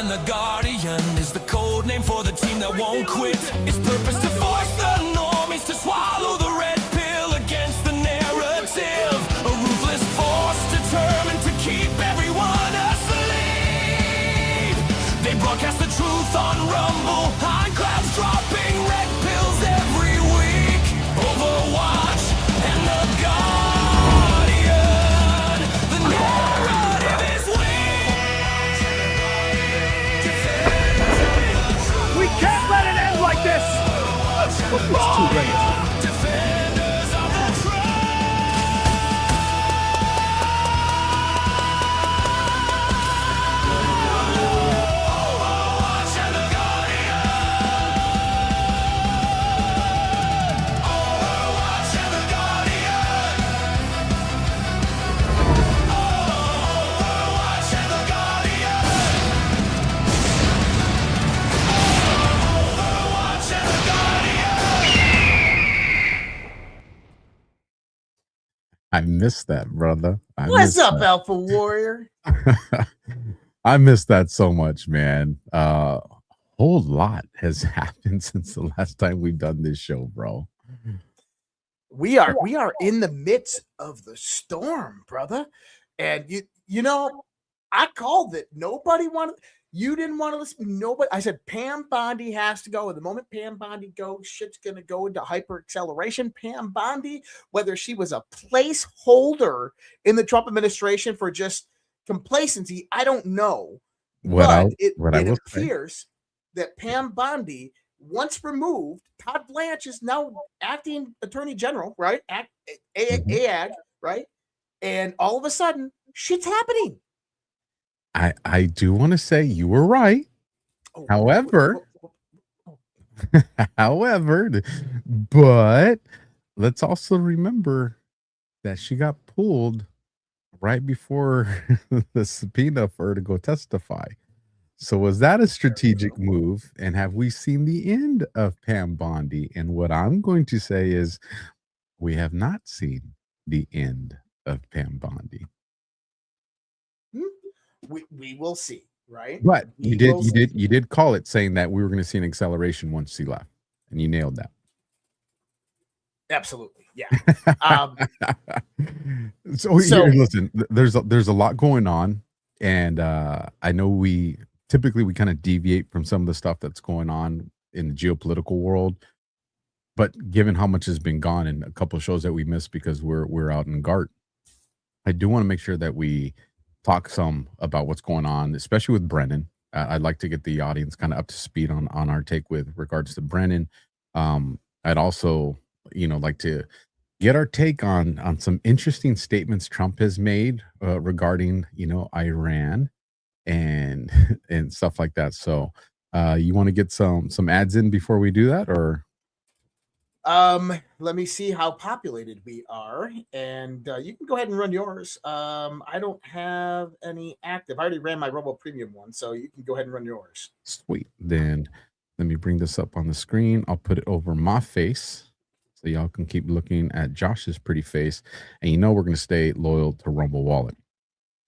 and the Guardian is the code name for the team that won't quit. Its purpose to force the normies to swallow the red pill against the narrative. A ruthless force determined to keep everyone asleep. They broadcast the truth on Rumble, high clouds dropping red pills every week. Overwatch and the Guardian, the narrative is weak. We can't let it end like this! It's too late. Defenders of the Overwatch and the Guardian. Overwatch and the Guardian. Overwatch and the Guardian. Overwatch and the Guardian. I missed that, brother. What's up, Alpha Warrior? I missed that so much, man. Whole lot has happened since the last time we've done this show, bro. We are in the midst of the storm, brother. And you know, I called it. Nobody wanted. You didn't want to listen. Nobody. I said Pam Bondi has to go. And the moment Pam Bondi goes, shit's gonna go into hyper acceleration. Pam Bondi, whether she was a placeholder in the Trump administration for just complacency, I don't know. But it appears that Pam Bondi, once removed, Todd Blanche is now acting attorney general, right? AAG, right? And all of a sudden, shit's happening. I do want to say you were right. However, but let's also remember that she got pulled right before the subpoena for her to go testify. So was that a strategic move? And have we seen the end of Pam Bondi? And what I'm going to say is we have not seen the end of Pam Bondi. We will see, right? But you did call it, saying that we were going to see an acceleration once she left, and you nailed that. Absolutely, yeah. So here, listen, there's a lot going on, and I know we typically kind of deviate from some of the stuff that's going on in the geopolitical world, but given how much has been gone and a couple of shows that we missed because we're out in GART, I do want to make sure that we talk some about what's going on, especially with Brennan. I'd like to get the audience kind of up to speed on our take with regards to Brennan. I'd also, like to get our take on some interesting statements Trump has made regarding, Iran and stuff like that. So you want to get some ads in before we do that, or? Let me see how populated we are, and you can go ahead and run yours. I don't have any active. I already ran my Rumble Premium one, so you can go ahead and run yours. Sweet. Then let me bring this up on the screen. I'll put it over my face so y'all can keep looking at Josh's pretty face, and we're going to stay loyal to Rumble Wallet.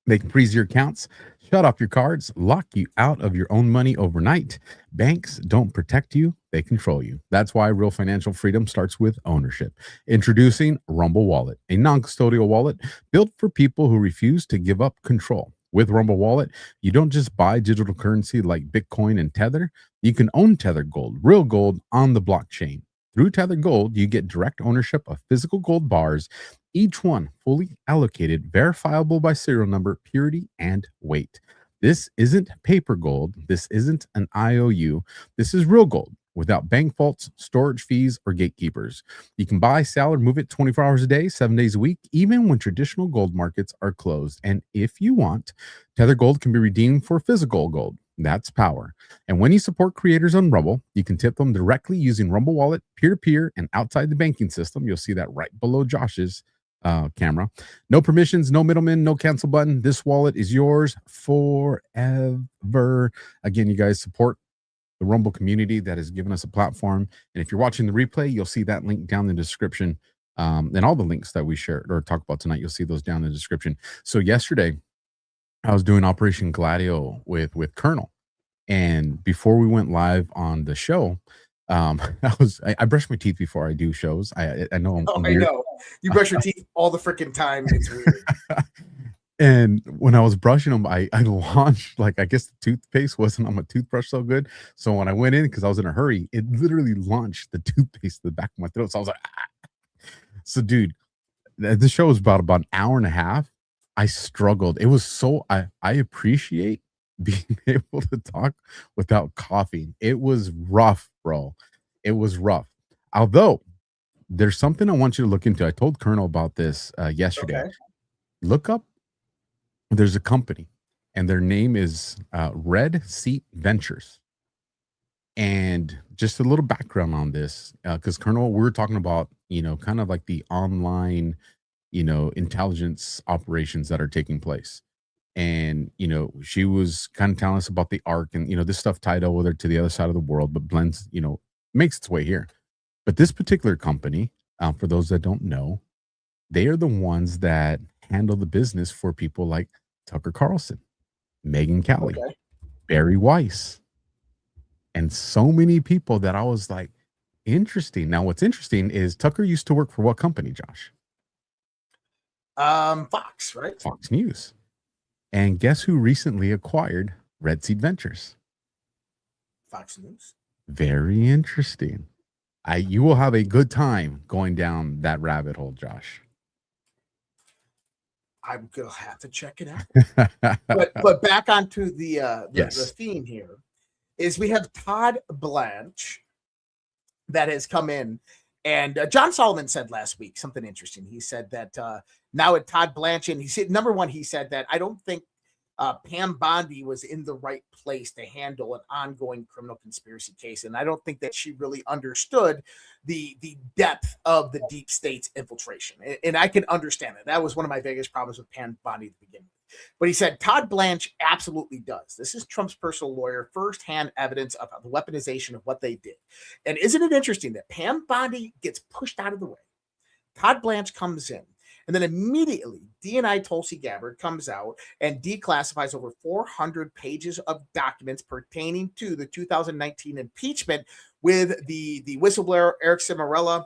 They can freeze your accounts, shut off your cards, lock you out of your own money overnight. Banks don't protect you, they control you. That's why real financial freedom starts with ownership. Introducing Rumble Wallet, a non-custodial wallet built for people who refuse to give up control. With Rumble Wallet, you don't just buy digital currency like Bitcoin and Tether. You can own Tether Gold, real gold on the blockchain. Through Tether Gold, you get direct ownership of physical gold bars, each one fully allocated, verifiable by serial number, purity, and weight. This isn't paper gold. This isn't an IOU. This is real gold without bank vaults, storage fees, or gatekeepers. You can buy, sell, or move it 24 hours a day, 7 days a week, even when traditional gold markets are closed. And if you want, Tether Gold can be redeemed for physical gold. That's power. And when you support creators on Rumble, you can tip them directly using Rumble Wallet, peer-to-peer, and outside the banking system. You'll see that right below Josh's camera. No permissions, no middleman, no cancel button. This wallet is yours forever. Again, you guys support the Rumble community that has given us a platform. And if you're watching the replay, you'll see that link down in the description. And all the links that we shared or talk about tonight, you'll see those down in the description. So yesterday, I was doing Operation Gladio with Colonel. And before we went live on the show, I brush my teeth before I do shows. I know I'm Oh, I weird. know. You brush your teeth all the freaking time. It's weird. And when I was brushing them, I launched, like, I guess the toothpaste wasn't on my toothbrush so good. So when I went in, because I was in a hurry, it literally launched the toothpaste to the back of my throat. So I was like, ah. So dude, this show was about an hour and a half. I struggled. It was so I appreciate being able to talk without coughing. It was rough, bro. It was rough. Although there's something I want you to look into. I told Colonel about this yesterday. Okay. Look up. There's a company, and their name is Red Seat Ventures. And just a little background on this, because Colonel, we were talking about, kind of like the online, intelligence operations that are taking place. And, she was kind of telling us about the arc and, this stuff tied over to the other side of the world, but blends, makes its way here. But this particular company, for those that don't know, they are the ones that handle the business for people like Tucker Carlson, Megyn Kelly, Okay. Barry Weiss, and so many people that I was like, interesting. Now, what's interesting is Tucker used to work for what company, Josh? Fox, right? Fox News. And guess who recently acquired Red Seed Ventures? Fox News. Very interesting. You will have a good time going down that rabbit hole, Josh. I'm gonna have to check it out. but back onto the Yes. theme here is we have Todd Blanche that has come in, and John Solomon said last week something interesting. He said that now at Todd Blanche, and he said, number one, he said that I don't think Pam Bondi was in the right place to handle an ongoing criminal conspiracy case. And I don't think that she really understood the depth of the deep state's infiltration. And I can understand that. That was one of my biggest problems with Pam Bondi at the beginning. But he said Todd Blanche absolutely does. This is Trump's personal lawyer, firsthand evidence of the weaponization of what they did. And isn't it interesting that Pam Bondi gets pushed out of the way? Todd Blanche comes in. And then immediately, DNI Tulsi Gabbard comes out and declassifies over 400 pages of documents pertaining to the 2019 impeachment with the whistleblower Eric Cimarella.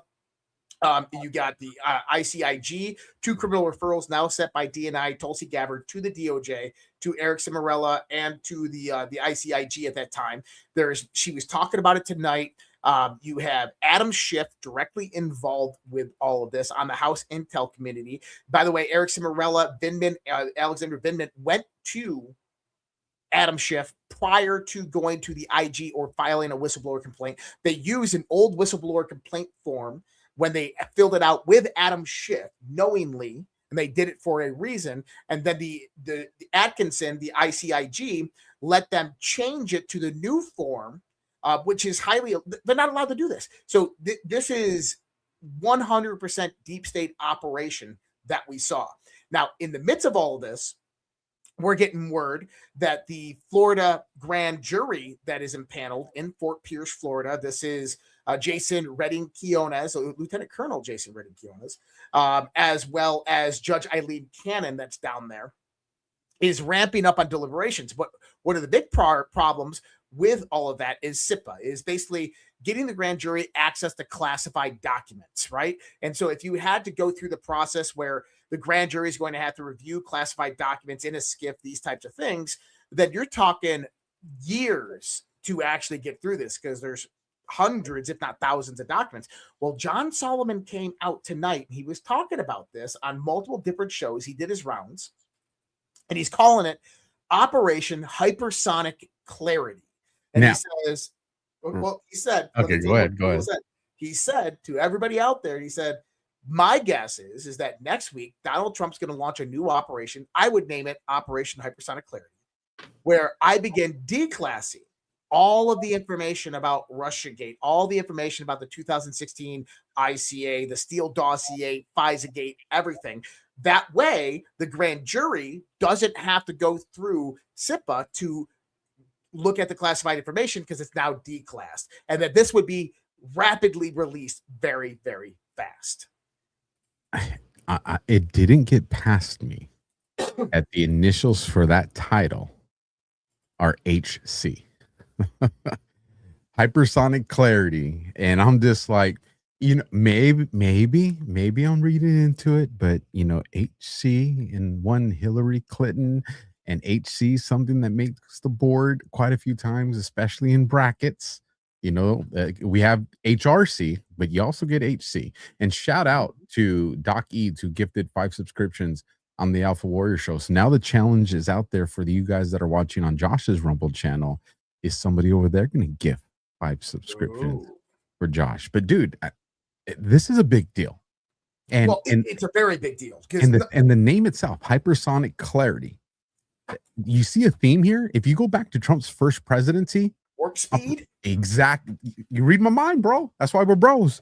You got the ICIG, 2 criminal referrals now set by DNI Tulsi Gabbard to the DOJ, to Eric Cimarella, and to the ICIG at that time. She was talking about it tonight. You have Adam Schiff directly involved with all of this on the House Intel Committee. By the way, Eric Cimarella, Alexander Vindman went to Adam Schiff prior to going to the IG or filing a whistleblower complaint. They used an old whistleblower complaint form when they filled it out with Adam Schiff knowingly, and they did it for a reason. And then the Atkinson, the ICIG, let them change it to the new form, which is they're not allowed to do this. So this is 100% deep state operation that we saw. Now, in the midst of all of this, we're getting word that the Florida grand jury that is impaneled in Fort Pierce, Florida, this is Jason Redding Quinones, Lieutenant Colonel Jason Redding Quinones, as well as Judge Eileen Cannon that's down there, is ramping up on deliberations. But one of the big problems with all of that is SIPA, is basically getting the grand jury access to classified documents, right? And so if you had to go through the process where the grand jury is going to have to review classified documents in a SCIF, these types of things, then you're talking years to actually get through this, because there's hundreds, if not thousands of documents. Well, John Solomon came out tonight. He was talking about this on multiple different shows. He did his rounds, and he's calling it Operation Hypersonic Clarity. And he says, well, he said, okay, go ahead. He said to everybody out there, he said, my guess is that next week, Donald Trump's going to launch a new operation. I would name it Operation Hypersonic Clarity, where I begin declassing all of the information about Russiagate, all the information about the 2016 ICA, the Steele dossier, FISA-gate, everything. That way, the grand jury doesn't have to go through SIPA to look at the classified information, because it's now declassed, and that this would be rapidly released very, very fast. It didn't get past me that the initials for that title are HC. Hypersonic clarity. And I'm just like, maybe I'm reading into it, but HC and one Hillary Clinton and HC, something that makes the board quite a few times, especially in brackets. We have HRC, but you also get HC. And shout out to Doc Eads, who gifted 5 subscriptions on the Alpha Warrior Show. So now the challenge is out there for you guys that are watching on Josh's Rumble channel. Is somebody over there going to gift 5 subscriptions for Josh? But dude, this is a big deal. And, it's a very big deal. And the name itself, hypersonic clarity. You see a theme here? If you go back to Trump's first presidency, warp speed. Exactly. You read my mind, bro. That's why we're bros.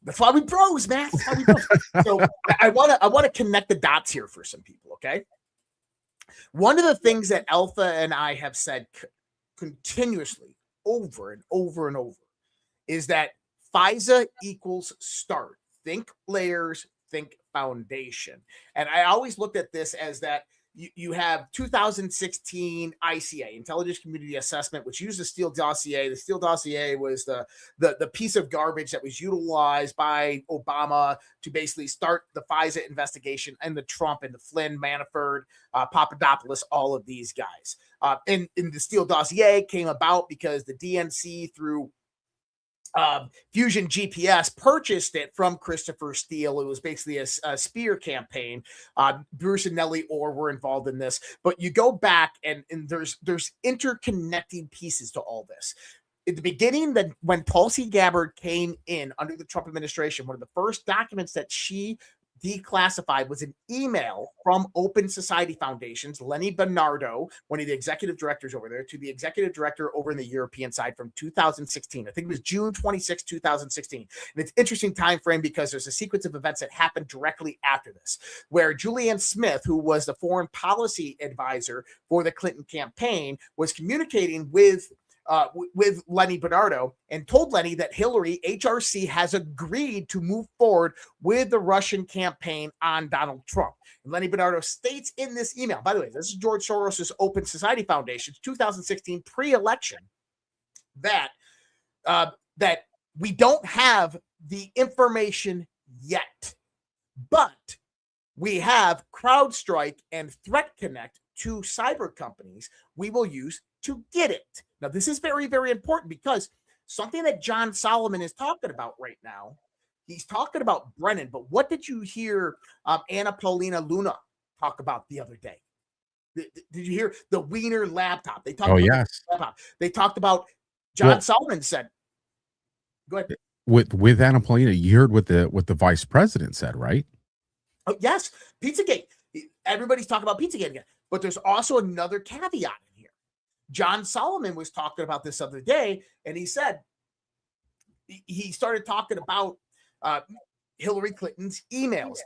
That's why we bros, man. That's why we bros. So I want to connect the dots here for some people. Okay. One of the things that Alpha and I have said continuously over and over and over is that FISA equals start. Think layers, think foundation. And I always looked at this as that you have 2016 ICA, Intelligence Community Assessment, which used the Steele dossier. The Steele dossier was the piece of garbage that was utilized by Obama to basically start the FISA investigation and the Trump and the Flynn, Manafort, Papadopoulos, all of these guys. And the Steele dossier came about because the DNC through Fusion GPS purchased it from Christopher Steele. It was basically a spear campaign. Bruce and Nellie Orr were involved in this, but you go back and there's interconnecting pieces to all this. At the beginning, when Tulsi Gabbard came in under the Trump administration, one of the first documents that she declassified was an email from Open Society Foundations, Lenny Bernardo, one of the executive directors over there, to the executive director over in the European side from 2016. I think it was June 26, 2016. And it's an interesting time frame because there's a sequence of events that happened directly after this, where Julianne Smith, who was the foreign policy advisor for the Clinton campaign, was communicating with Lenny Bernardo and told Lenny that Hillary, HRC, has agreed to move forward with the Russian campaign on Donald Trump. And Lenny Bernardo states in this email, by the way, this is George Soros's Open Society Foundation's 2016 pre-election, that we don't have the information yet, but we have CrowdStrike and Threat Connect, 2 cyber companies we will use to get it. Now, this is very, very important because something that John Solomon is talking about right now, he's talking about Brennan, but what did you hear Anna Paulina Luna talk about the other day? Did you hear the Wiener laptop? They talked about yes. The laptop. They talked about John Solomon said. Go ahead. With Anna Paulina, you heard what the vice president said, right? Oh, yes, Pizzagate. Everybody's talking about Pizzagate again, but there's also another caveat in here. John Solomon was talking about this other day, and he said he started talking about Hillary Clinton's emails,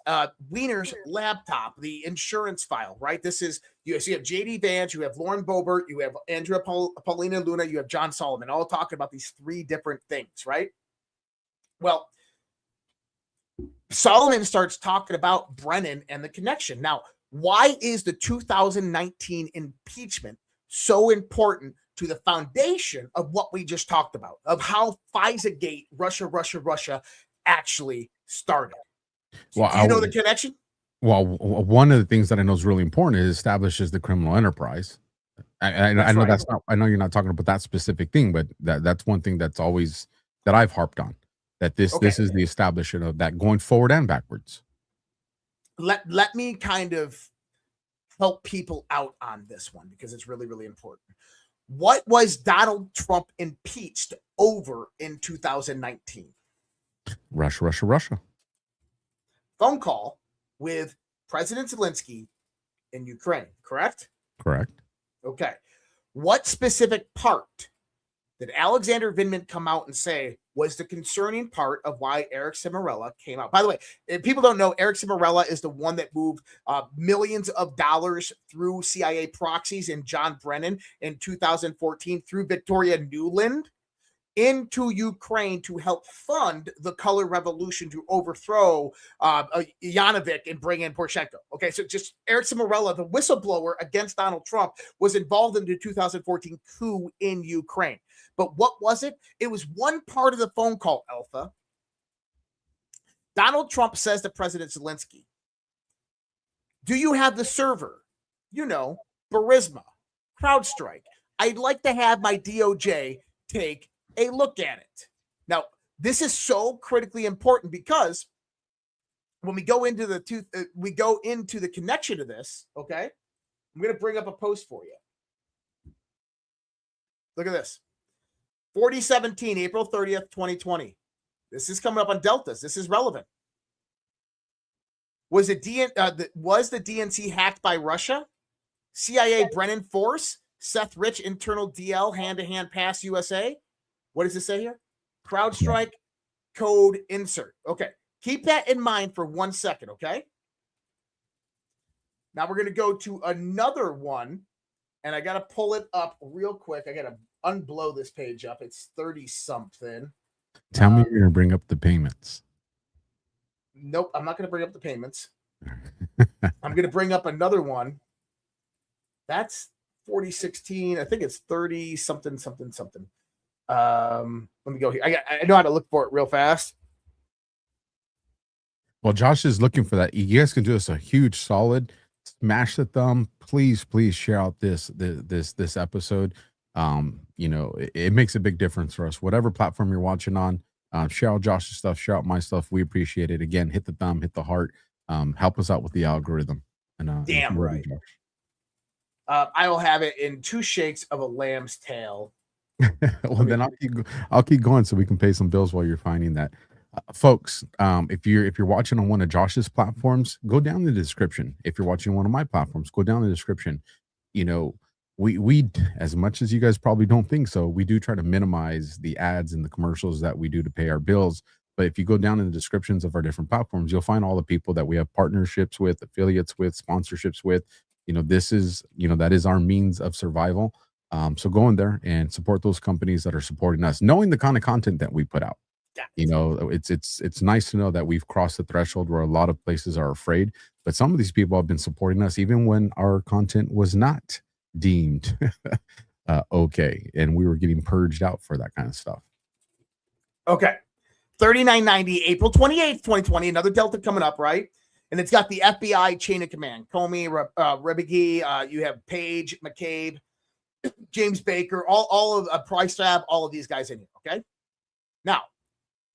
Wiener's laptop, the insurance file, right? This is, you have JD Vance, you have Lauren Boebert, you have Andrea Paulina Luna, you have John Solomon, all talking about these 3 different things, right? Well, Solomon starts talking about Brennan and the connection. Now, why is the 2019 impeachment so important to the foundation of what we just talked about, of how FISA-gate, Russia actually started? Well, do you know the connection? Well, one of the things that I know is really important is establishes the criminal enterprise. I know right. That's not. I know you're not talking about that specific thing, but that's one thing that's always that I've harped on. That this is the establishment of that going forward and backwards. Let me kind of help people out on this one because it's really, really important. What was Donald Trump impeached over in 2019? Russia. Phone call with President Zelensky in Ukraine, correct? Correct. Okay. What specific part did Alexander Vindman come out and say was the concerning part of why Eric Cimarella came out? By the way, if people don't know, Eric Cimarella is the one that moved millions of dollars through CIA proxies and John Brennan in 2014 through Victoria Nuland into Ukraine to help fund the color revolution to overthrow Yanovich and bring in Poroshenko. Okay, so just Eric Cimarella, the whistleblower against Donald Trump, was involved in the 2014 coup in Ukraine. But what was it? It was one part of the phone call, Alpha. Donald Trump says to President Zelensky, do you have the server? You know, Burisma, CrowdStrike. I'd like to have my DOJ take a look at it. Now, this is so critically important because when we go into the connection to this, okay? I'm going to bring up a post for you. Look at this. 4017, April 30th, 2020. This is coming up on Deltas. This is relevant. Was the DNC hacked by Russia? CIA Brennan Force? Seth Rich internal DL hand-to-hand pass USA? What does it say here? CrowdStrike code insert. Okay. Keep that in mind for 1 second, okay? Now we're going to go to another one, and I got to pull it up real quick. I got to unblow this page up. It's 30-something. Tell me you're going to bring up the payments. Nope, I'm not going to bring up the payments. I'm going to bring up another one. That's 4016. I think it's 30-something. Let me go here. I know how to look for it real fast. Well, Josh is looking for that. You guys can do us a huge solid. Smash the thumb. Please share out this episode. You know, it makes a big difference for us. Whatever platform you're watching on, share out Josh's stuff, share out my stuff. We appreciate it. Again, hit the thumb, hit the heart. Help us out with the algorithm. And damn right. I will have it in 2 shakes of a lamb's tail. Well, then I'll keep going so we can pay some bills while you're finding that. Folks, if you're watching on one of Josh's platforms, go down the description. If you're watching one of my platforms, go down the description. You know, we as much as you guys probably don't think so, we do try to minimize the ads and the commercials that we do to pay our bills. But if you go down in the descriptions of our different platforms, you'll find all the people that we have partnerships with, affiliates with, sponsorships with. You know, that is our means of survival. So go in there and support those companies that are supporting us, knowing the kind of content that we put out. You know, it's nice to know that we've crossed the threshold where a lot of places are afraid, but some of these people have been supporting us even when our content was not deemed okay, and we were getting purged out for that kind of stuff. Okay. 3990, April 28th, 2020, another Delta coming up, right? And it's got the FBI chain of command. Comey, Rebigi, you have Page, McCabe, James Baker, all of Price Tab, all of these guys in here, okay? Now,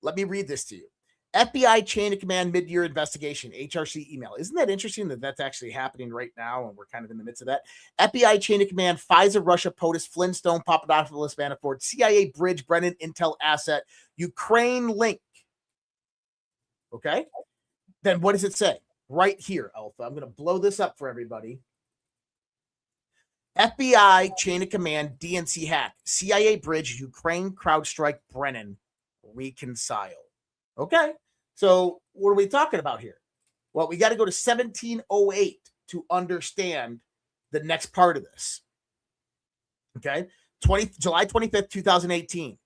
let me read this to you. FBI chain of command mid-year investigation, HRC email. Isn't that interesting that that's actually happening right now and we're kind of in the midst of that? FBI chain of command, FISA, Russia, POTUS, Flintstone, Papadopoulos, Manafort, CIA bridge, Brennan, Intel asset, Ukraine link. Okay? Then what does it say? Right here, Alpha. I'm going to blow this up for everybody. FBI chain of command, DNC hack, CIA bridge, Ukraine, CrowdStrike, Brennan, reconcile. Okay, so what are we talking about here? Well, we got to go to 1708 to understand the next part of this. Okay, July 25th, 2018.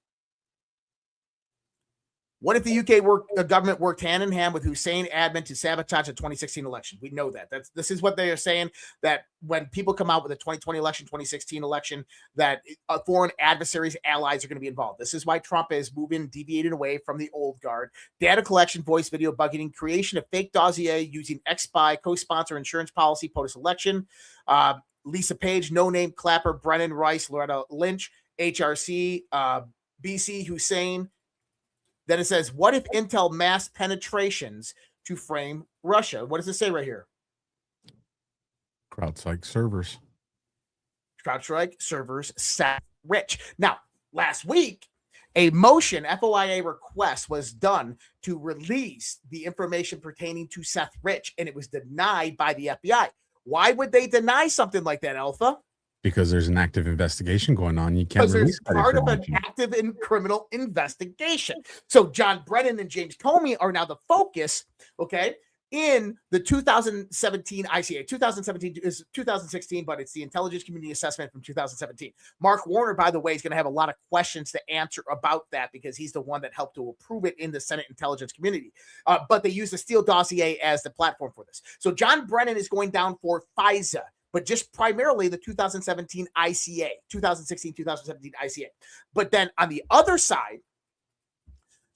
What if the UK government worked hand in hand with Hussein admin to sabotage the 2016 election? We know that. This is what they are saying, that when people come out with the 2020 election, 2016 election, that foreign adversaries, allies are going to be involved. This is why Trump is deviating away from the old guard. Data collection, voice, video bugging, creation of fake dossier using ex-spy, co-sponsor insurance policy, POTUS election. Lisa Page, No Name, Clapper, Brennan, Rice, Loretta Lynch, HRC, BC, Hussein. Then it says, what if Intel mass penetrations to frame Russia? What does it say right here? CrowdStrike servers. CrowdStrike servers, Seth Rich. Now, last week, a motion, FOIA request, was done to release the information pertaining to Seth Rich, and it was denied by the FBI. Why would they deny something like that, Alpha? Because there's an active investigation going on. You can't release that part of an active and criminal investigation. So John Brennan and James Comey are now the focus, okay? in the 2017 ICA. 2017 is 2016, but it's the Intelligence Community Assessment from 2017. Mark Warner, by the way, is going to have a lot of questions to answer about that because he's the one that helped to approve it in the Senate Intelligence Community. But they use the Steele dossier as the platform for this. So John Brennan is going down for FISA, but just primarily the 2017 ICA, 2016, 2017 ICA. But then on the other side,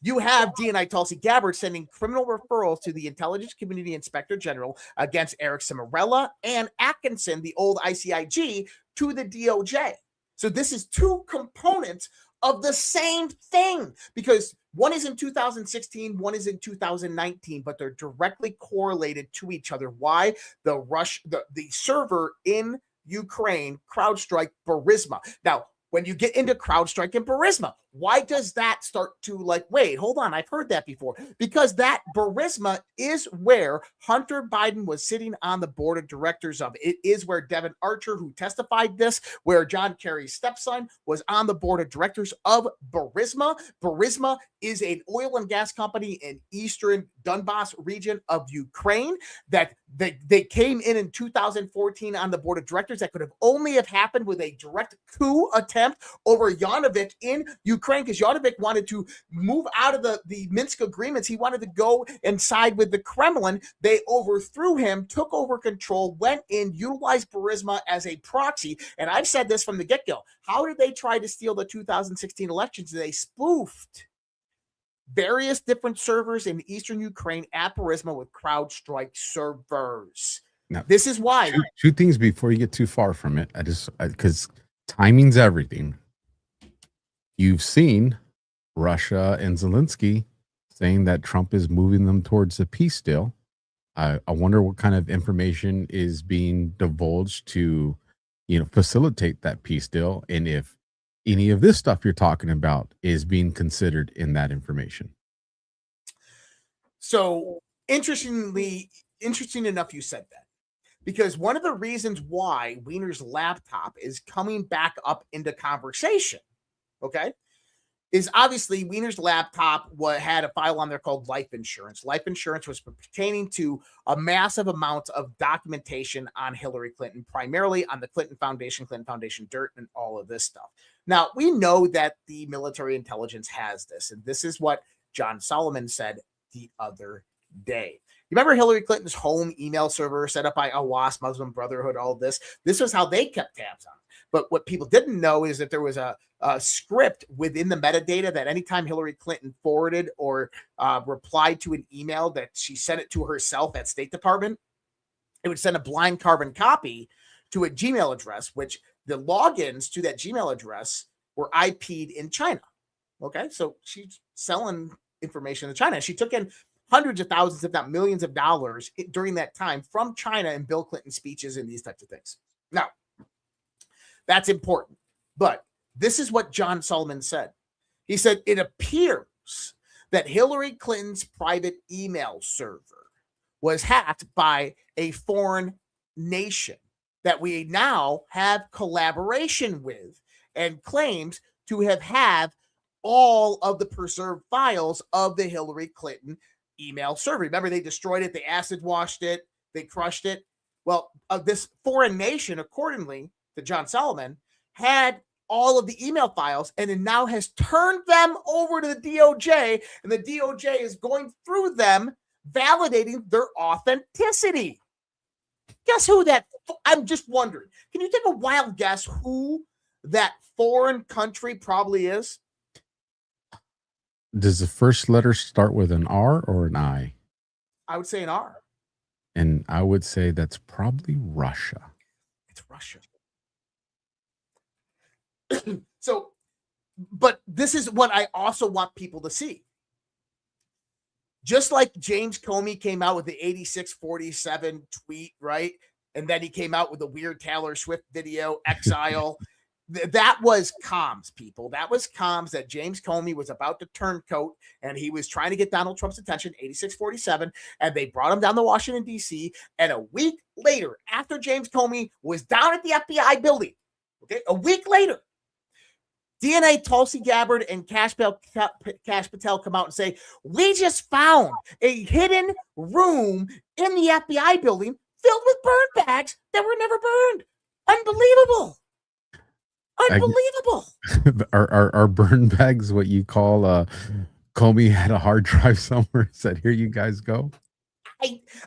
you have DNI Tulsi Gabbard sending criminal referrals to the Intelligence Community Inspector General against Eric Cimarella and Atkinson, the old ICIG, to the DOJ. So this is two components of the same thing because one is in 2016, one is in 2019, but they're directly correlated to each other. Why? The server in Ukraine, CrowdStrike, Burisma. Now, when you get into CrowdStrike and Burisma, why does that start to wait, hold on, I've heard that before. Because that Burisma is where Hunter Biden was sitting on the board of directors of. It is where Devin Archer, who testified this, where John Kerry's stepson was on the board of directors of Burisma. Burisma is an oil and gas company in eastern Donbass region of Ukraine that they came in 2014 on the board of directors. That could have only have happened with a direct coup attempt over Yanovich in Ukraine, because Yanovich wanted to move out of the Minsk agreements. He wanted to go and side with the Kremlin. They overthrew him, took over control, went in, utilized Burisma as a proxy. And I've said this from the get-go. How did they try to steal the 2016 elections? They spoofed various different servers in eastern Ukraine at Burisma with CrowdStrike servers. Now, this is why. Two things before you get too far from it. Because timing's everything. You've seen Russia and Zelensky saying that Trump is moving them towards a peace deal. I wonder what kind of information is being divulged to, facilitate that peace deal, and if any of this stuff you're talking about is being considered in that information. So interesting enough, you said that. Because one of the reasons why Wiener's laptop is coming back up into conversation, okay, is obviously Wiener's laptop had a file on there called life insurance. Life insurance was pertaining to a massive amount of documentation on Hillary Clinton, primarily on the Clinton Foundation dirt, and all of this stuff. Now, we know that the military intelligence has this, and this is what John Solomon said the other day. You remember Hillary Clinton's home email server set up by Awas, Muslim Brotherhood, all of this? This was how they kept tabs on it. But what people didn't know is that there was a script within the metadata that anytime Hillary Clinton forwarded or replied to an email that she sent it to herself at State Department, it would send a blind carbon copy to a Gmail address, which the logins to that Gmail address were IP'd in China. Okay, so she's selling information to China. She took in hundreds of thousands, if not millions of dollars during that time from China in Bill Clinton speeches and these types of things. Now, that's important. But this is what John Solomon said. He said, it appears that Hillary Clinton's private email server was hacked by a foreign nation that we now have collaboration with, and claims to have all of the preserved files of the Hillary Clinton email server. Remember, they destroyed it, they acid washed it, they crushed it. Well, this foreign nation, accordingly to John Solomon, had all of the email files and it now has turned them over to the DOJ, and the DOJ is going through them, validating their authenticity. Guess who that? I'm just wondering. Can you take a wild guess who that foreign country probably is? Does the first letter start with an R or an I? I would say an R. And I would say that's probably Russia. It's Russia. So, but this is what I also want people to see. Just like James Comey came out with the 8647 tweet, right? And then he came out with the weird Taylor Swift video, Exile. That was comms, people. That was comms that James Comey was about to turncoat, and he was trying to get Donald Trump's attention, 8647, and they brought him down to Washington, D.C., and a week later, after James Comey was down at the FBI building, okay, a week later, DNA, Tulsi Gabbard, and Cash Patel come out and say, we just found a hidden room in the FBI building filled with burn bags that were never burned. Unbelievable. Unbelievable. Are burn bags what you call Comey had a hard drive somewhere, said, here you guys go?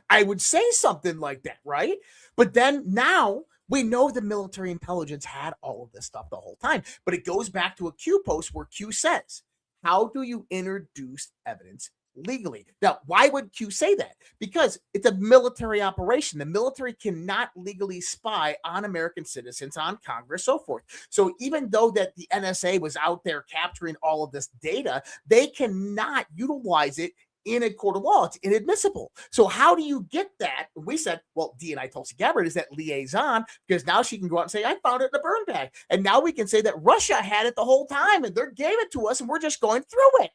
I would say something like that, right? But then now we know the military intelligence had all of this stuff the whole time. But it goes back to a Q post where Q says, how do you introduce evidence legally? Now, why would Q say that? Because it's a military operation. The military cannot legally spy on American citizens, on Congress, so forth. So even though that the NSA was out there capturing all of this data, they cannot utilize it in a court of law. It's inadmissible. So how do you get that? We said, well, DNI Tulsi Gabbard is that liaison, because now she can go out and say, I found it in a burn bag. And now we can say that Russia had it the whole time and they gave it to us and we're just going through it.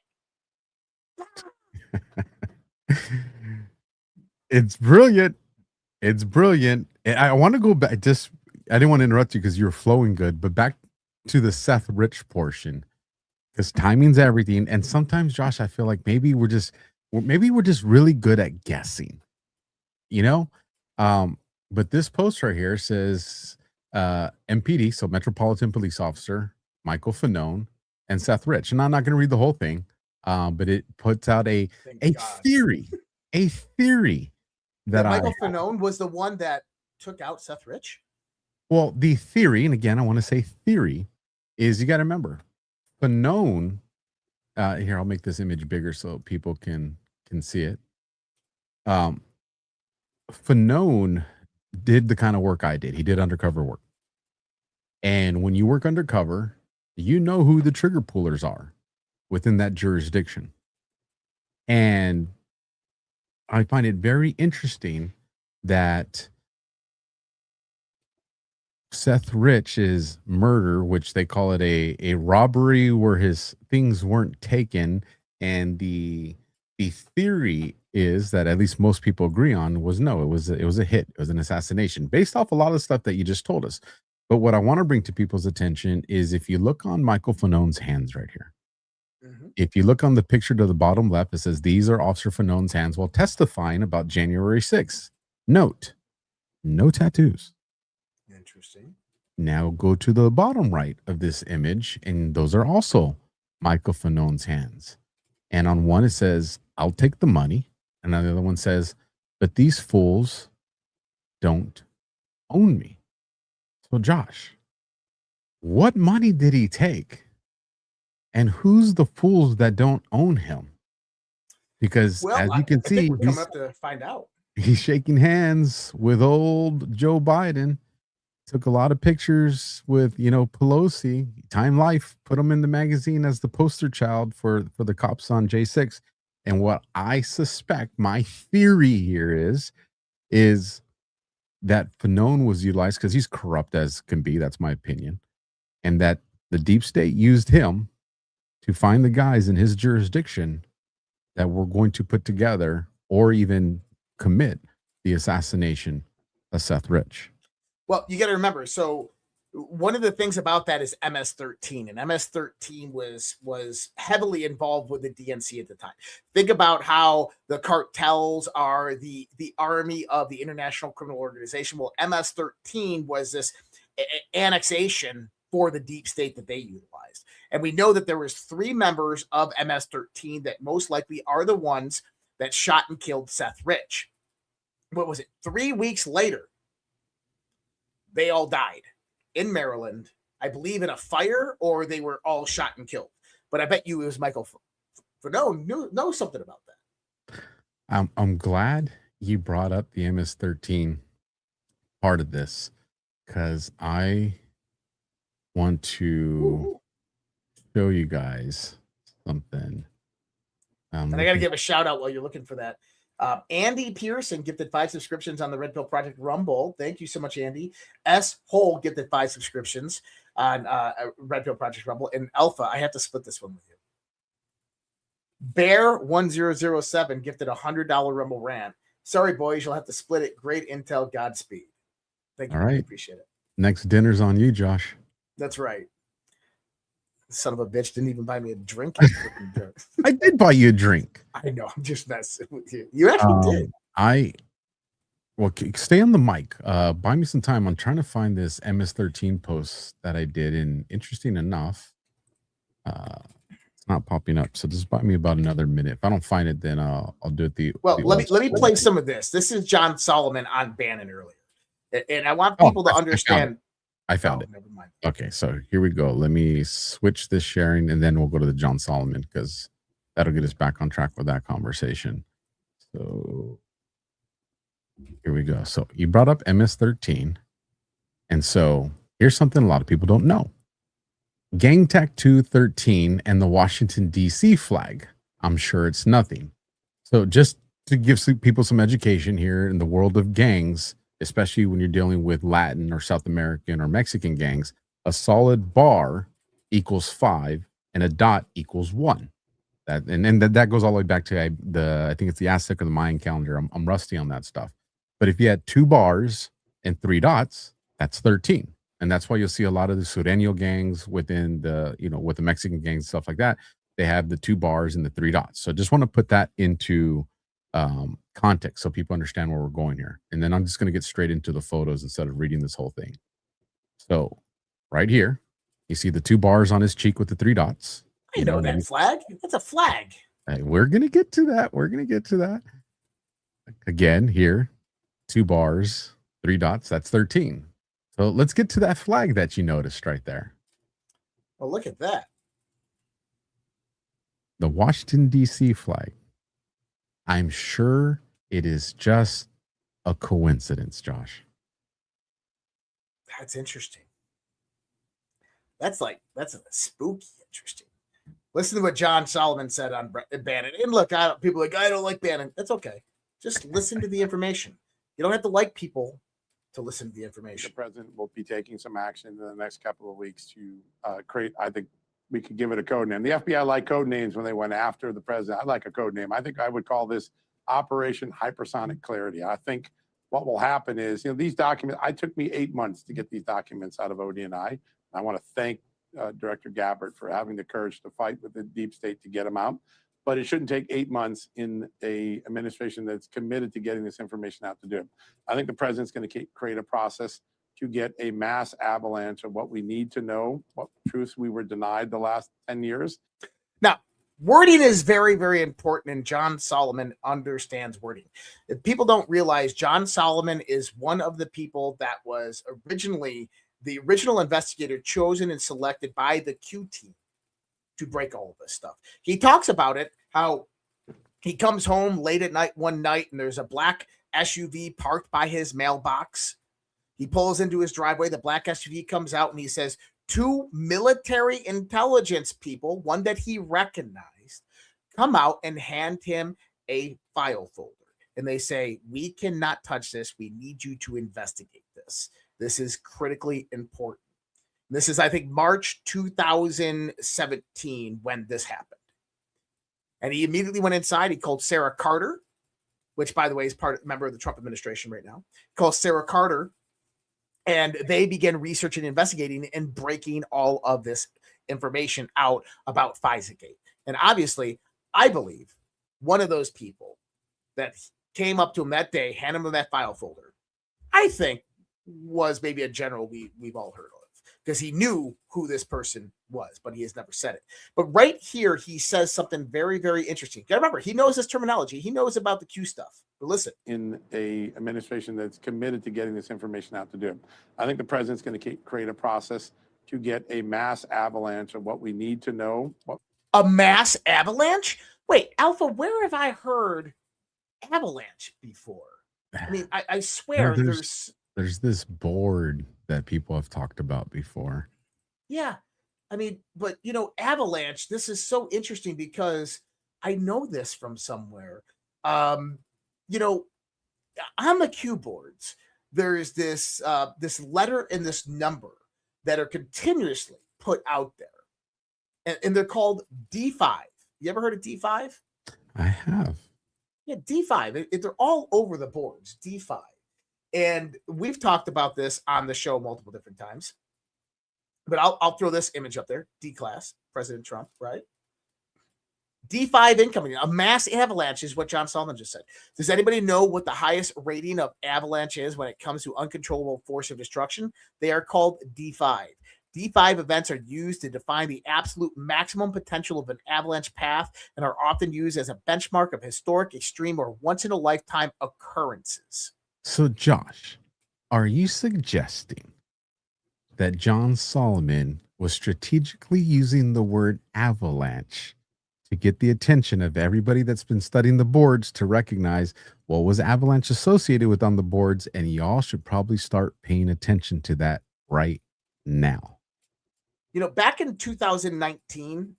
It's brilliant. It's brilliant. And I want to go back. I didn't want to interrupt you because you're flowing good, but back to the Seth Rich portion, because timing's everything. And sometimes, Josh, I feel like maybe we're just really good at guessing, you know? But this post right here says MPD, so Metropolitan Police Officer Michael Fanone and Seth Rich. And I'm not going to read the whole thing, but it puts out a theory that Michael Fanone was the one that took out Seth Rich. Well, the theory, and again, I want to say theory, is you got to remember, Fanone, here, I'll make this image bigger so people can see it. Fanone did the kind of work I did. He did undercover work. And when you work undercover, you know who the trigger pullers are within that jurisdiction. And I find it very interesting that Seth Rich's murder, which they call it a robbery where his things weren't taken, and the theory is that, at least most people agree on, was no, it was a hit, it was an assassination based off a lot of stuff that you just told us. But what I want to bring to people's attention is, if you look on Michael Fanone's hands right here, if you look on the picture to the bottom left, it says these are Officer Fanone's hands while testifying about January 6th. Note, no tattoos. Interesting. Now go to the bottom right of this image, and those are also Michael Fanone's hands. And on one it says, I'll take the money. And on the other one says, but these fools don't own me. So Josh, what money did he take? And who's the fools that don't own him? Because as you can see, we're coming up to find out. He's shaking hands with old Joe Biden. Took a lot of pictures with, Pelosi. Time Life put him in the magazine as the poster child for the cops on J6. And what I suspect, my theory here is that Fanone was utilized because he's corrupt as can be. That's my opinion. And that the deep state used him to find the guys in his jurisdiction that were going to put together or even commit the assassination of Seth Rich. Well, you got to remember, so one of the things about that is MS-13, and MS-13 was heavily involved with the DNC at the time. Think about how the cartels are the army of the International Criminal Organization. Well, MS-13 was this annexation for the deep state that they utilized. And we know that there was 3 members of MS-13 that most likely are the ones that shot and killed Seth Rich. What was it? 3 weeks later, they all died in Maryland, I believe in a fire, or they were all shot and killed. But I bet you it was Michael Fanone knows something about that. I'm glad you brought up the MS-13 part of this, because I want to show you guys something. And I got to give a shout out while you're looking for that. Andy Pearson gifted 5 subscriptions on the Red Pill Project Rumble. Thank you so much, Andy. S. Hole gifted 5 subscriptions on Red Pill Project Rumble. And Alpha, I have to split this one with you. Bear 1007 gifted $100 Rumble rant. Sorry, boys, you'll have to split it. Great intel, Godspeed. Thank you. All right. I appreciate it. Next dinner's on you, Josh. That's right. Son of a bitch didn't even buy me a drink. I did buy you a drink. I know. I'm just messing with you. You actually did. Stay on the mic. Buy me some time. I'm trying to find this MS-13 post that I did, and interesting enough, it's not popping up. So just buy me about another minute. If I don't find it, then I'll do it. Let me play some of this. This is John Solomon on Bannon earlier, and I want people to understand. I found it. Never mind. Okay, so here we go. Let me switch this sharing, and then we'll go to the John Solomon, because that'll get us back on track with that conversation. So here we go. So you brought up MS-13, and so here's something a lot of people don't know. Gang Tattoo 13 and the Washington, D.C. flag. I'm sure it's nothing. So just to give people some education here in the world of gangs, especially when you're dealing with Latin or South American or Mexican gangs, a solid bar equals 5 and a dot equals 1. That goes all the way back to I think it's the Aztec or the Mayan calendar. I'm rusty on that stuff. But if you had 2 bars and 3 dots, that's 13. And that's why you'll see a lot of the Sureño gangs within the, with the Mexican gangs, stuff like that. They have the 2 bars and the 3 dots. So just want to put that into context so people understand where we're going here. And then I'm just going to get straight into the photos instead of reading this whole thing. So right here, you see the 2 bars on his cheek with the 3 dots. I know that flag. That's a flag. Hey, we're going to get to that. Again, here, 2 bars, 3 dots. That's 13. So let's get to that flag that you noticed right there. Well, look at that. The Washington, D.C. flag. I'm sure it is just a coincidence, Josh. That's interesting. That's spooky interesting. Listen to what John Solomon said on Bannon. And look, people are like, I don't like Bannon. That's okay. Just listen to the information. You don't have to like people to listen to the information. The president will be taking some action in the next couple of weeks to create, I think we could give it a code name. The FBI like code names when they went after the president. I like a code name. I think I would call this Operation Hypersonic Clarity. I think what will happen is, these documents, it took me 8 months to get these documents out of ODNI. I want to thank Director Gabbard for having the courage to fight with the deep state to get them out. But it shouldn't take 8 months in a administration that's committed to getting this information out to do it. I think the president's going to create a process to get a mass avalanche of what we need to know, what truths we were denied the last 10 years. Now, wording is very, very important, and John Solomon understands wording. If people don't realize, John Solomon is one of the people that was originally the original investigator chosen and selected by the Q team to break all of this stuff. He talks about it, how he comes home late at night one night and there's a black SUV parked by his mailbox. He pulls into his driveway. The black SUV comes out and he says, 2 military intelligence people, one that he recognized, come out and hand him a file folder. And they say, we cannot touch this. We need you to investigate this. This is critically important. This is, I think, March 2017 when this happened. And he immediately went inside. He called Sarah Carter, which, by the way, is member of the Trump administration right now. He called Sarah Carter, and they began researching, investigating, and breaking all of this information out about FISA-gate. And obviously, I believe one of those people that came up to him that day, handed him that file folder, I think was maybe a general we've all heard of, because he knew who this person was, but he has never said it. But right here, he says something very, very interesting. You gotta remember, he knows this terminology. He knows about the Q stuff. But listen. In a administration that's committed to getting this information out to do it. I think the president's going to create a process to get a mass avalanche of what we need to know. A mass avalanche? Wait, Alpha, where have I heard avalanche before? I mean, I swear there's this board that people have talked about before. Yeah. I mean, but avalanche, this is so interesting because I know this from somewhere. On the Q boards, there's this letter and this number that are continuously put out there. And they're called D5. You ever heard of D5? I have. Yeah, D5. They're all over the boards, D5. And we've talked about this on the show multiple different times. But I'll throw this image up there. D-class, President Trump, right? D5 incoming. A mass avalanche is what John Solomon just said. Does anybody know what the highest rating of avalanche is when it comes to uncontrollable force of destruction? They are called D5. D5 events are used to define the absolute maximum potential of an avalanche path and are often used as a benchmark of historic, extreme, or once-in-a-lifetime occurrences. So, Josh, are you suggesting that John Solomon was strategically using the word avalanche to get the attention of everybody that's been studying the boards to recognize what was avalanche associated with on the boards, and y'all should probably start paying attention to that right now? You know, back in 2019,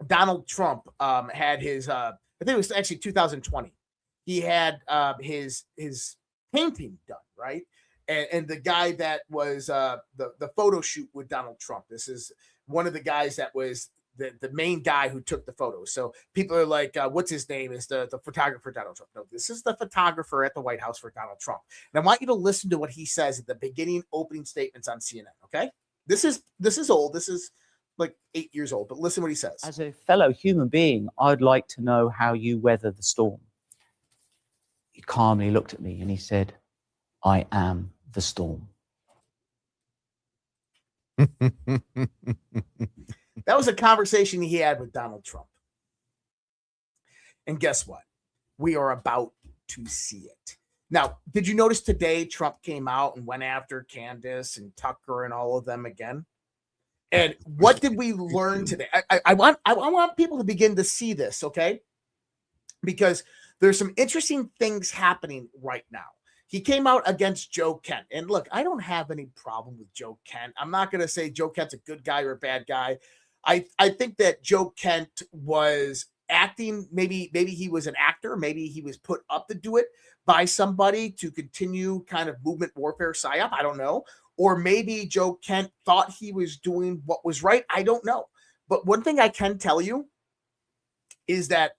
Donald Trump had his, I think it was actually 2020. He had his painting done, right? And the guy that was the photo shoot with Donald Trump. This is one of the guys that was the main guy who took the photos. So people are like, what's his name? Is the photographer Donald Trump? No, this is the photographer at the White House for Donald Trump. And I want you to listen to what he says at the beginning opening statements on CNN, okay? This is old. This is like 8 years old, but listen what he says. As a fellow human being, I'd like to know how you weather the storm. He calmly looked at me and he said, I am the storm. That was a conversation he had with Donald Trump. And guess what? We are about to see it. Now, did you notice today Trump came out and went after Candace and Tucker and all of them again? And what did we learn today? I want people to begin to see this, okay? Because there's some interesting things happening right now. He came out against Joe Kent. And look, I don't have any problem with Joe Kent. I'm not going to say Joe Kent's a good guy or a bad guy. I think that Joe Kent was acting, maybe he was an actor, maybe he was put up to do it by somebody to continue kind of movement warfare psyop. I don't know. Or maybe Joe Kent thought he was doing what was right. I don't know. But one thing I can tell you is that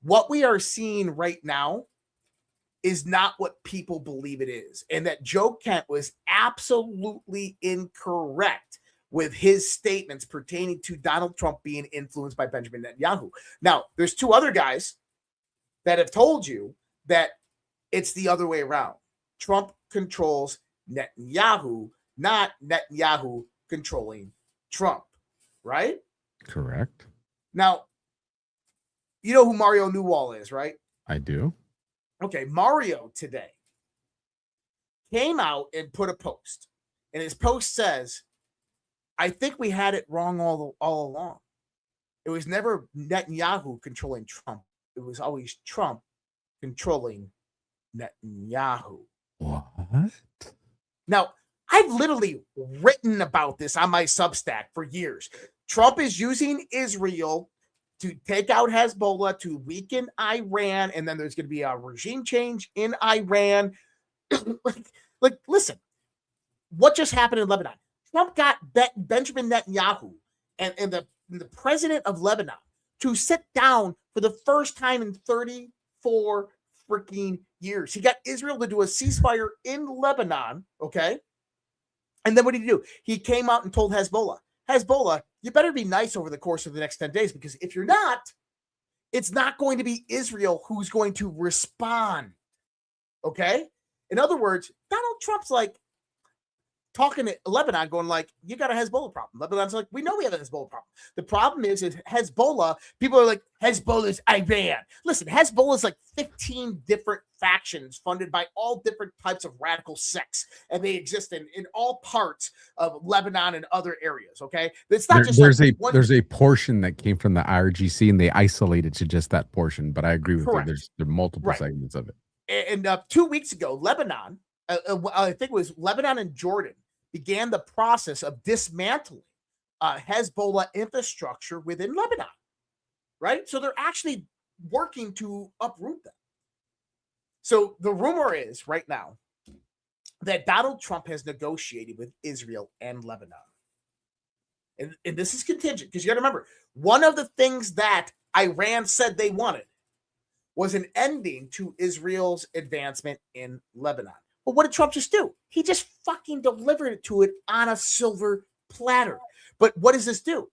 what we are seeing right now is not what people believe it is. And that Joe Kent was absolutely incorrect with his statements pertaining to Donald Trump being influenced by Benjamin Netanyahu. Now, there's two other guys that have told you that it's the other way around. Trump controls Netanyahu, not Netanyahu controlling Trump, right? Correct. Now, you know who Mario Newell is, right? I do. Okay, Mario today came out and put a post. And his post says, I think we had it wrong all along. It was never Netanyahu controlling Trump. It was always Trump controlling Netanyahu. What? Now, I've literally written about this on my Substack for years. Trump is using Israel to take out Hezbollah, to weaken Iran, and then there's going to be a regime change in Iran. like, listen, what just happened in Lebanon? Trump got Benjamin Netanyahu and the president of Lebanon to sit down for the first time in 34 freaking years. He got Israel to do a ceasefire in Lebanon, okay? And then what did he do? He came out and told Hezbollah, you better be nice over the course of the next 10 days, because if you're not, it's not going to be Israel who's going to respond, okay? In other words, Donald Trump's like talking to Lebanon, going like, you got a Hezbollah problem. Lebanon's like, we know we have a Hezbollah problem. The problem is Hezbollah, people are like, Hezbollah's Iran. Listen, Hezbollah is like 15 different factions funded by all different types of radical sects, and they exist in all parts of Lebanon and other areas, okay? It's not there's a portion that came from the IRGC, and they isolated to just that portion, but I agree with you. There are multiple segments of it. And 2 weeks ago, Lebanon, I think it was Lebanon and Jordan, began the process of dismantling Hezbollah infrastructure within Lebanon, right? So they're actually working to uproot them. So the rumor is right now that Donald Trump has negotiated with Israel and Lebanon. And this is contingent, because you got to remember, one of the things that Iran said they wanted was an ending to Israel's advancement in Lebanon. But what did Trump just do? He just fucking delivered it to it on a silver platter. But what does this do?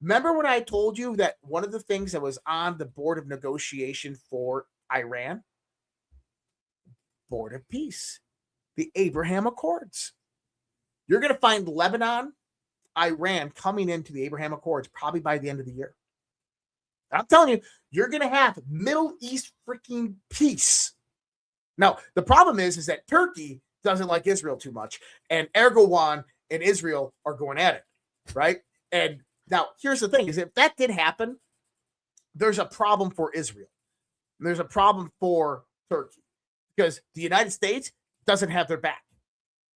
Remember when I told you that one of the things that was on the board of negotiation for Iran? Board of Peace, the Abraham Accords. You're going to find Lebanon, Iran coming into the Abraham Accords probably by the end of the year. I'm telling you, you're going to have Middle East freaking peace. Now, the problem is that Turkey doesn't like Israel too much, and Erdogan and Israel are going at it, right? And now, here's the thing, is if that did happen, there's a problem for Israel. There's a problem for Turkey because the United States doesn't have their back.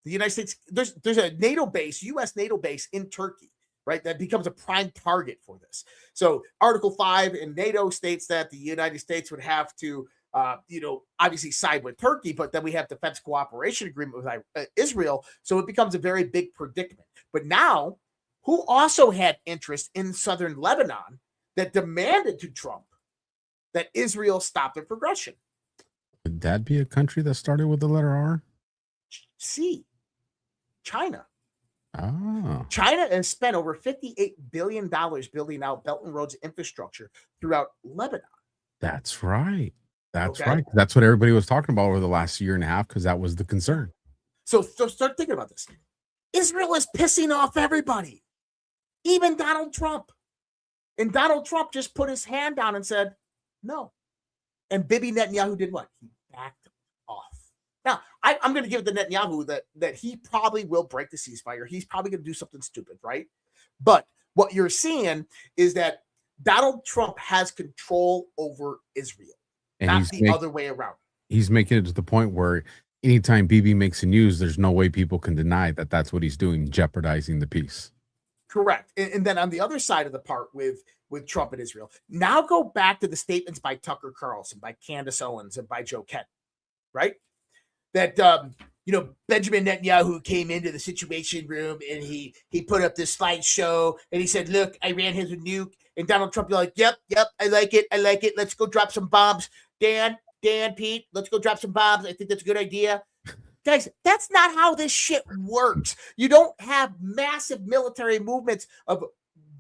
The United States, there's a NATO base, U.S. NATO base in Turkey, right? That becomes a prime target for this. So Article 5 in NATO states that the United States would have to, obviously side with Turkey, but then we have defense cooperation agreement with Israel. So it becomes a very big predicament. But now, who also had interest in southern Lebanon that demanded to Trump that Israel stop their progression? Would that be a country that started with the letter R? C. China. Oh. China has spent over $58 billion building out Belt and Roads infrastructure throughout Lebanon. That's right. That's Okay. right. That's what everybody was talking about over the last year and a half because that was the concern. So start thinking about this. Israel is pissing off everybody, even Donald Trump. And Donald Trump just put his hand down and said, no. And Bibi Netanyahu did what? He backed off. Now, I'm going to give the Netanyahu that he probably will break the ceasefire. He's probably going to do something stupid, right? But what you're seeing is that Donald Trump has control over Israel, and not the other way around. He's making it to the point where anytime Bibi makes a news, there's no way people can deny that that's what he's doing, jeopardizing the peace. Correct. And then on the other side of the part with Trump and Israel, now go back to the statements by Tucker Carlson, by Candace Owens, and by Joe Kent, right? That, Benjamin Netanyahu came into the Situation Room and he put up this slideshow and he said, look, Iran has a nuke. And Donald Trump, you're like, yep, I like it. Let's go drop some bombs. Dan, Pete, let's go drop some bombs. I think that's a good idea. Guys, that's not how this shit works. You don't have massive military movements of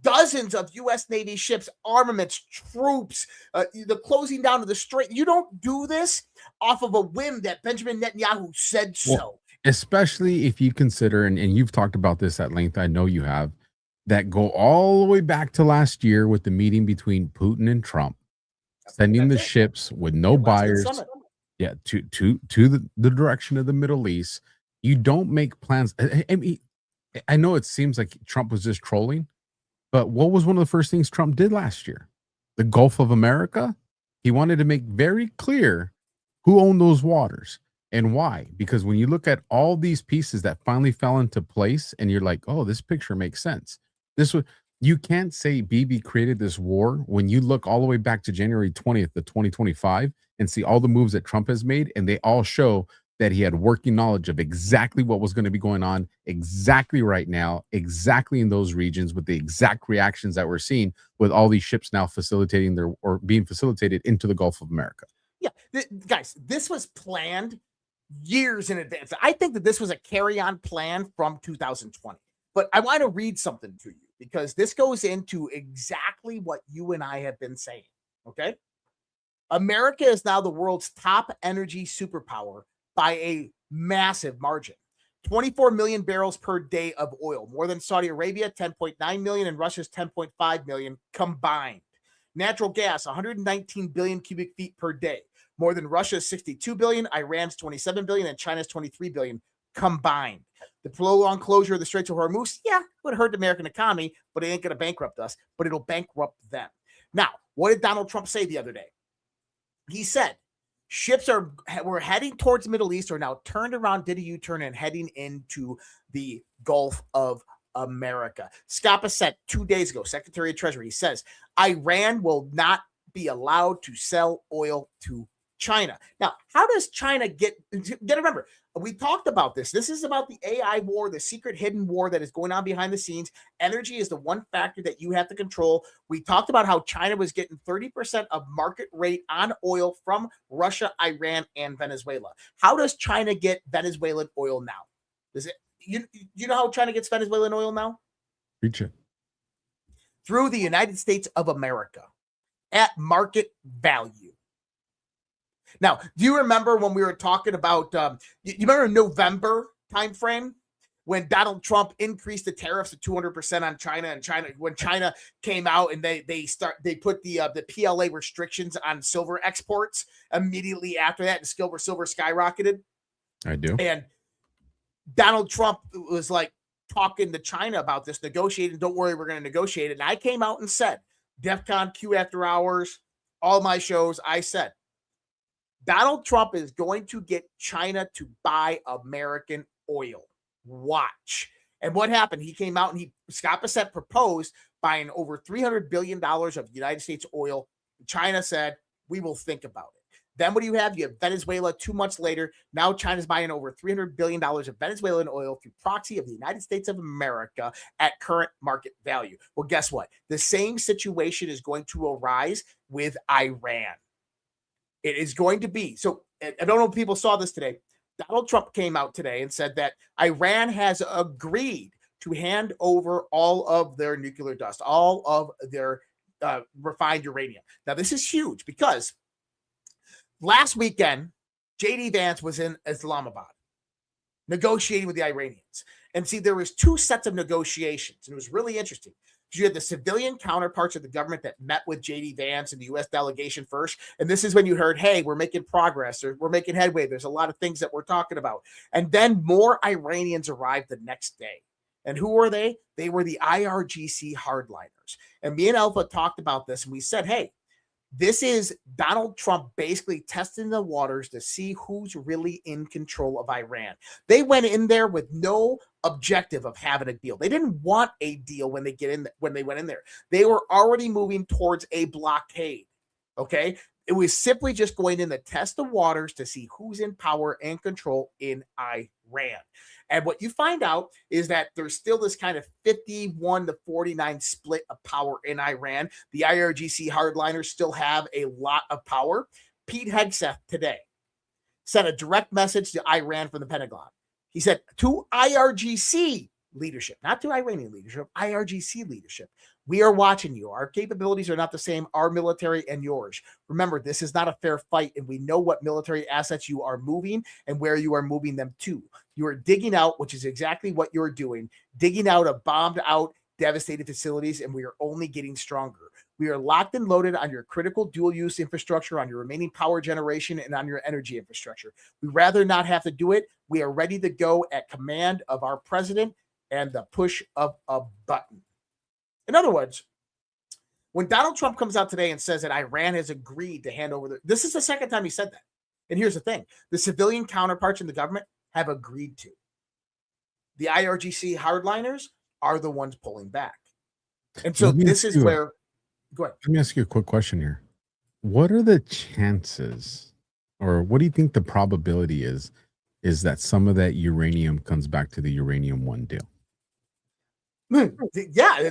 dozens of U.S. Navy ships, armaments, troops, the closing down of the strait. You don't do this off of a whim that Benjamin Netanyahu said so. Well, especially if you consider, and you've talked about this at length, I know you have, that go all the way back to last year with the meeting between Putin and Trump, sending the ships with no buyers. Yeah, to the direction of the Middle East. You don't make plans. I mean, I know it seems like Trump was just trolling, but what was one of the first things Trump did last year? The Gulf of America. He wanted to make very clear who owned those waters and why. Because when you look at all these pieces that finally fell into place, and you're like, oh, this picture makes sense. You can't say Bibi created this war when you look all the way back to January 20th of 2025 and see all the moves that Trump has made, and they all show that he had working knowledge of exactly what was going to be going on exactly right now, exactly in those regions, with the exact reactions that we're seeing with all these ships now being facilitated into the Gulf of America. Yeah, guys, this was planned years in advance. I think that this was a carry-on plan from 2020. But I want to read something to you because this goes into exactly what you and I have been saying, okay? America is now the world's top energy superpower by a massive margin. 24 million barrels per day of oil, more than Saudi Arabia, 10.9 million, and Russia's 10.5 million combined. Natural gas, 119 billion cubic feet per day, more than Russia's 62 billion, Iran's 27 billion, and China's 23 billion combined. The prolonged closure of the Straits of Hormuz, would hurt the American economy, but it ain't going to bankrupt us, but it'll bankrupt them. Now, what did Donald Trump say the other day? He said, ships we're heading towards the Middle East, are now turned around, did a U-turn, and heading into the Gulf of America. Scapa said 2 days ago, Secretary of Treasury, he says, Iran will not be allowed to sell oil to China. Now, how does China get remember, we talked about this. This is about the AI war, the secret hidden war that is going on behind the scenes. Energy is the one factor that you have to control. We talked about how China was getting 30% of market rate on oil from Russia, Iran, and Venezuela. How does China get Venezuelan oil now? Does it? You know how China gets Venezuelan oil now? Reach it. through the United States of America at market value. Now, do you remember when we were talking about, you remember November timeframe when Donald Trump increased the tariffs to 200% on China, and when China came out and they put the PLA restrictions on silver exports immediately after that, and silver skyrocketed. I do. And Donald Trump was like talking to China about this, negotiating. Don't worry, we're going to negotiate it. And I came out and said, DEFCON, Q After Hours, all my shows, I said, Donald Trump is going to get China to buy American oil. Watch. And what happened? He came out and Scott Bassett proposed buying over $300 billion of United States oil. China said, we will think about it. Then what do you have? You have Venezuela 2 months later. Now China's buying over $300 billion of Venezuelan oil through proxy of the United States of America at current market value. Well, guess what? The same situation is going to arise with Iran. It is going to be. So I don't know if people saw this today. Donald Trump came out today and said that Iran has agreed to hand over all of their nuclear dust, all of their refined uranium. Now, this is huge because last weekend, J.D. Vance was in Islamabad negotiating with the Iranians. And see, there was 2 sets of negotiations, and it was really interesting. You had the civilian counterparts of the government that met with J.D. Vance and the U.S. delegation first. And this is when you heard, hey, we're making progress, or we're making headway. There's a lot of things that we're talking about. And then more Iranians arrived the next day. And who were they? They were the IRGC hardliners. And me and Alpha talked about this, and we said, hey, this is Donald Trump basically testing the waters to see who's really in control of Iran. They went in there with no objective of having a deal. They didn't want a deal when they went in there. They were already moving towards a blockade. Okay? It was simply just going in to test the waters to see who's in power and control in Iran. And what you find out is that there's still this kind of 51 to 49 split of power in Iran. The IRGC hardliners still have a lot of power. Pete Hegseth today sent a direct message to Iran from the Pentagon. He said to IRGC leadership, not to Iranian leadership, IRGC leadership, we are watching you. Our capabilities are not the same, our military and yours. Remember, this is not a fair fight, and we know what military assets you are moving and where you are moving them to. You are digging out, which is exactly what you're doing, digging out of bombed out, devastated facilities, and we are only getting stronger. We are locked and loaded on your critical dual-use infrastructure, on your remaining power generation, and on your energy infrastructure. We'd rather not have to do it. We are ready to go at command of our president and the push of a button. In other words, when Donald Trump comes out today and says that Iran has agreed to hand over this is the second time he said that. And here's the thing. The civilian counterparts in the government have agreed to. The IRGC hardliners are the ones pulling back. And so this is where, go ahead. Let me ask you a quick question here. What are the chances, or what do you think the probability is that some of that uranium comes back to the Uranium One deal? Yeah,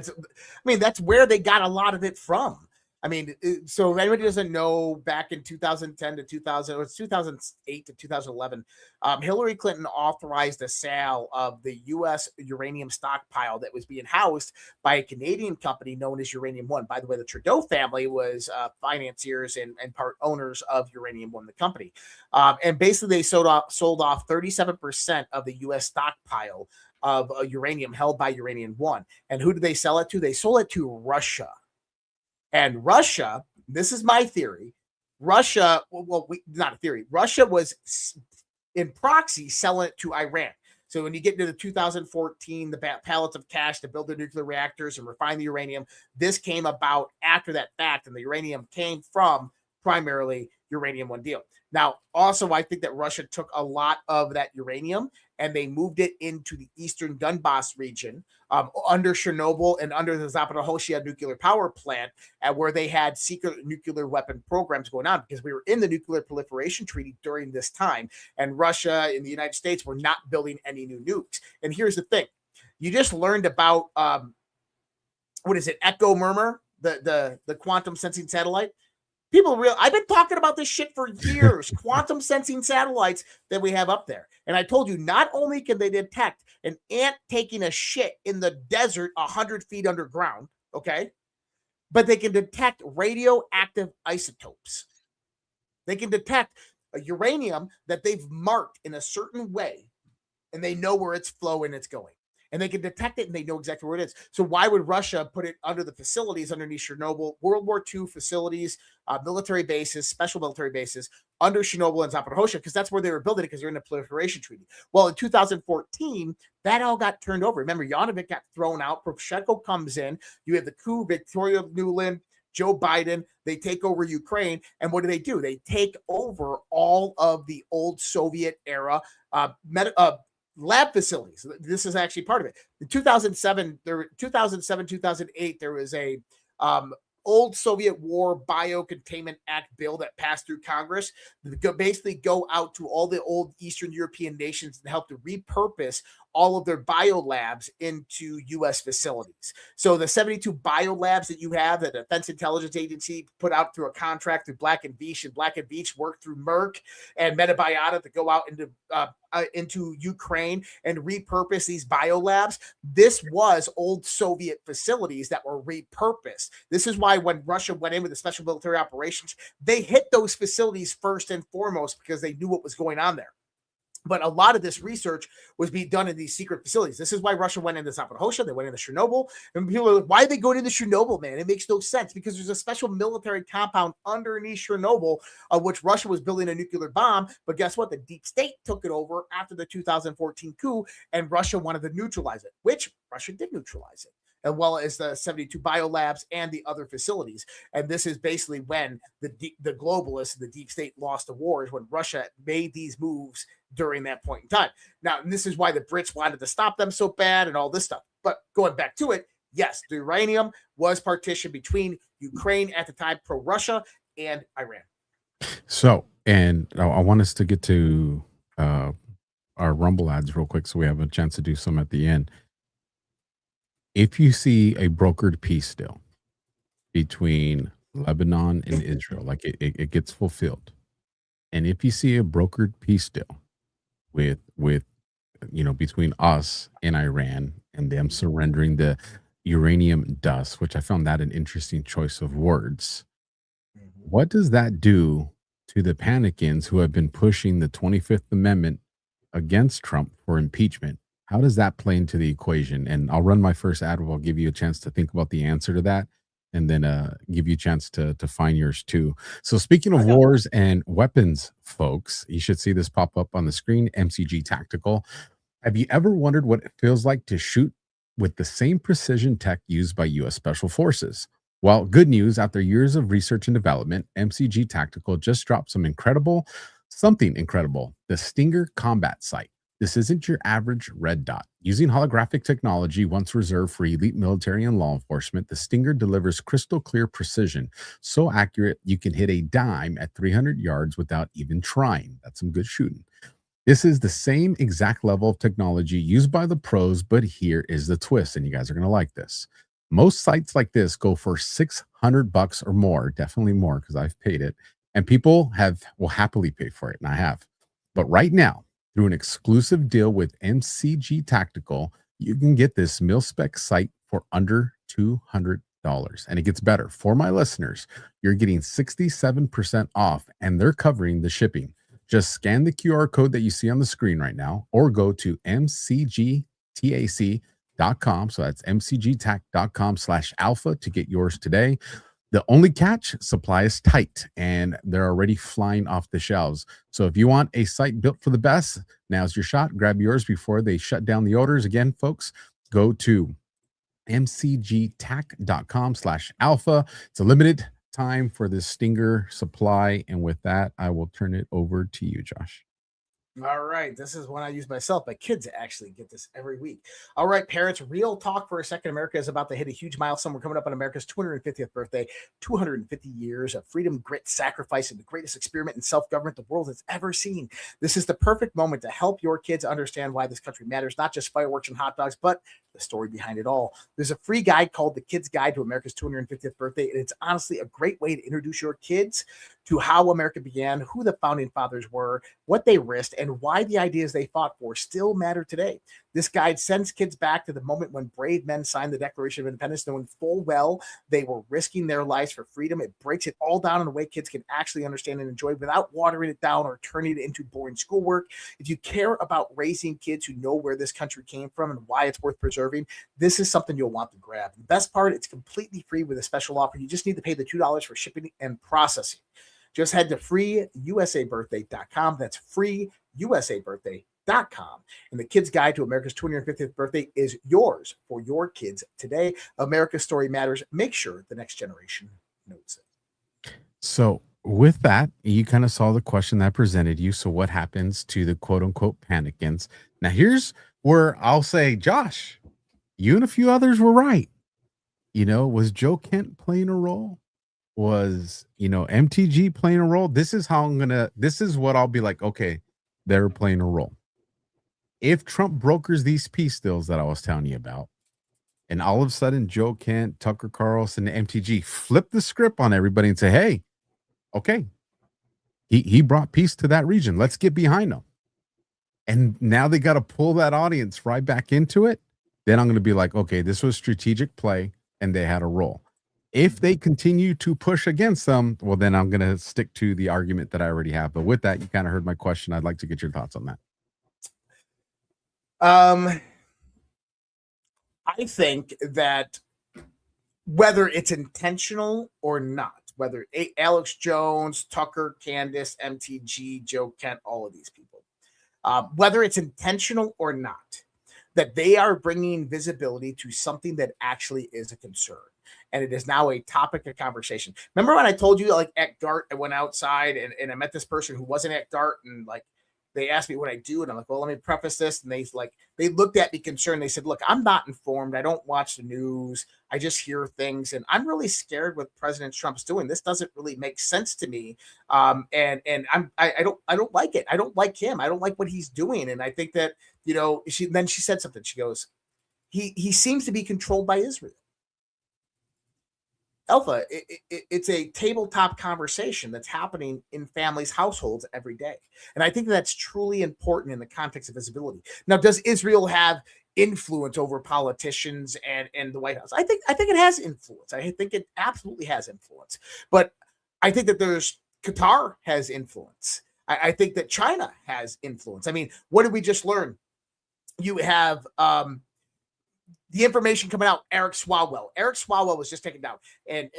that's where they got a lot of it from. I mean, so if anybody doesn't know, back in 2010 to 2008 to 2011, Hillary Clinton authorized the sale of the U.S. uranium stockpile that was being housed by a Canadian company known as Uranium One. By the way, the Trudeau family was financiers and part owners of Uranium One, the company. And basically, they sold off 37% of the U.S. stockpile of uranium held by Uranium One. And who did they sell it to? They sold it to Russia. And Russia, this is my theory, Russia was in proxy selling it to Iran. So when you get into the 2014, the pallets of cash to build the nuclear reactors and refine the uranium, this came about after that fact, and the uranium came from primarily Uranium One deal. Now, also, I think that Russia took a lot of that uranium and they moved it into the eastern Donbass region under Chernobyl and under the Zaporizhzhia nuclear power plant, where they had secret nuclear weapon programs going on, because we were in the nuclear proliferation treaty during this time, and Russia and the United States were not building any new nukes. And here's the thing. You just learned about, Echo Murmur, the quantum sensing satellite. I've been talking about this shit for years. Quantum sensing satellites that we have up there. And I told you, not only can they detect an ant taking a shit in the desert 100 feet underground, okay, but they can detect radioactive isotopes. They can detect a uranium that they've marked in a certain way, and they know where it's flowing, it's going. And they can detect it, and they know exactly where it is. So why would Russia put it under the facilities underneath Chernobyl, World War II facilities, military bases, special military bases under Chernobyl and Zaporozhye? Because that's where they were building it, because they're in a proliferation treaty. Well, in 2014, that all got turned over. Remember, Yanovic got thrown out. Poroshenko comes in. You have the coup, Victoria Nuland, Joe Biden, they take over Ukraine. And what do? They take over all of the old Soviet era lab facilities. This is actually part of it. In 2007, 2008, there was a old Soviet War Biocontainment Act bill that passed through Congress that basically go out to all the old Eastern European nations and help to repurpose all of their biolabs into U.S. facilities. So the 72 biolabs that you have, the Defense Intelligence Agency put out through a contract through Black and Veatch, and Black and Veatch worked through Merck and Metabiota to go out into Ukraine and repurpose these biolabs. This was old Soviet facilities that were repurposed. This is why when Russia went in with the special military operations, they hit those facilities first and foremost because they knew what was going on there. But a lot of this research was being done in these secret facilities. This is why Russia went into Zaporozhye. They went into Chernobyl. And people are like, why are they going into Chernobyl, man? It makes no sense because there's a special military compound underneath Chernobyl, which Russia was building a nuclear bomb. But guess what? The deep state took it over after the 2014 coup, and Russia wanted to neutralize it, which Russia did neutralize it, as well as the 72 biolabs and the other facilities. And this is basically when the globalists, the deep state lost the wars, when Russia made these moves during that point in time. Now, and this is why the Brits wanted to stop them so bad and all this stuff. But going back to it, yes, the uranium was partitioned between Ukraine at the time, pro-Russia, and Iran. So, and I want us to get to our Rumble ads real quick so we have a chance to do some at the end. If you see a brokered peace deal between Lebanon and Israel, like it gets fulfilled, and if you see a brokered peace deal with between us and Iran and them surrendering the uranium dust, which I found that an interesting choice of words, what does that do to the panicans who have been pushing the 25th Amendment against Trump for impeachment? How does that play into the equation? And I'll run my first ad. I'll give you a chance to think about the answer to that, and then give you a chance to find yours too. So speaking of wars and weapons, folks, you should see this pop up on the screen, MCG Tactical. Have you ever wondered what it feels like to shoot with the same precision tech used by U.S. Special Forces? Well, good news, after years of research and development, MCG Tactical just dropped something incredible, the Stinger Combat Sight. This isn't your average red dot. Using holographic technology once reserved for elite military and law enforcement, the Stinger delivers crystal clear precision, so accurate you can hit a dime at 300 yards without even trying. That's some good shooting. This is the same exact level of technology used by the pros, but here is the twist, and you guys are going to like this. Most sites like this go for $600 or more, definitely more because I've paid it, and people will happily pay for it, and I have. But right now, through an exclusive deal with MCG Tactical, you can get this mil-spec sight for under $200. And it gets better. For my listeners, you're getting 67% off, and they're covering the shipping. Just scan the QR code that you see on the screen right now, or go to mcgtac.com. So that's mcgtac.com/alpha to get yours today. The only catch, supply is tight, and they're already flying off the shelves. So if you want a site built for the best, now's your shot. Grab yours before they shut down the orders. Again, folks, go to mcgtac.com/alpha. It's a limited time for this Stinger supply. And with that, I will turn it over to you, Josh. All right, this is one I use myself. My kids actually get this every week. All right, parents, real talk for a second. America is about to hit a huge milestone. We're coming up on America's 250th birthday, 250 years of freedom, grit, sacrifice, and the greatest experiment in self-government the world has ever seen. This is the perfect moment to help your kids understand why this country matters, not just fireworks and hot dogs, but the story behind it all. There's a free guide called The Kid's Guide to America's 250th Birthday, and it's honestly a great way to introduce your kids to how America began, who the founding fathers were, what they risked, and why the ideas they fought for still matter today. This guide sends kids back to the moment when brave men signed the Declaration of Independence, knowing full well they were risking their lives for freedom. It breaks it all down in a way kids can actually understand and enjoy without watering it down or turning it into boring schoolwork. If you care about raising kids who know where this country came from and why it's worth preserving, this is something you'll want to grab. The best part, it's completely free with a special offer. You just need to pay the $2 for shipping and processing. Just head to freeusabirthday.com. That's freeusabirthday.com. And the Kid's Guide to America's 250th Birthday is yours for your kids today. America's story matters. Make sure the next generation knows it. So with that, you kind of saw the question that presented you. So what happens to the quote unquote panicans? Now here's where I'll say, Josh, you and a few others were right. You know, was Joe Kent playing a role? Was, you know, MTG playing a role? This is what I'll be like, okay, they're playing a role. If Trump brokers these peace deals that I was telling you about, and all of a sudden Joe Kent, Tucker Carlson, MTG flip the script on everybody and say, hey, okay, he brought peace to that region. Let's get behind him. And now they got to pull that audience right back into it. Then I'm going to be like, okay, this was strategic play and they had a role. If they continue to push against them, well, then I'm going to stick to the argument that I already have. But with that, you kind of heard my question. I'd like to get your thoughts on that. I think that whether it's intentional or not, whether Alex Jones, Tucker, Candace, MTG, Joe Kent, all of these people, whether it's intentional or not, that they are bringing visibility to something that actually is a concern. And it is now a topic of conversation. Remember when I told you, like, at DART, I went outside and I met this person who wasn't at DART, and like they asked me what I do, and I'm like, well, let me preface this. And they looked at me concerned. They said, look, I'm not informed. I don't watch the news. I just hear things, and I'm really scared what President Trump's doing. This doesn't really make sense to me. And I don't like it. I don't like him. I don't like what he's doing. And I think that, you know, she said something. She goes, he seems to be controlled by Israel. Alpha, it's a tabletop conversation that's happening in families' households every day. And I think that's truly important in the context of visibility. Now, does Israel have influence over politicians and the White House? I think it has influence. I think it absolutely has influence. But I think that Qatar has influence. I think that China has influence. I mean, what did we just learn? You have the information coming out, Eric Swalwell. Eric Swalwell was just taken down. And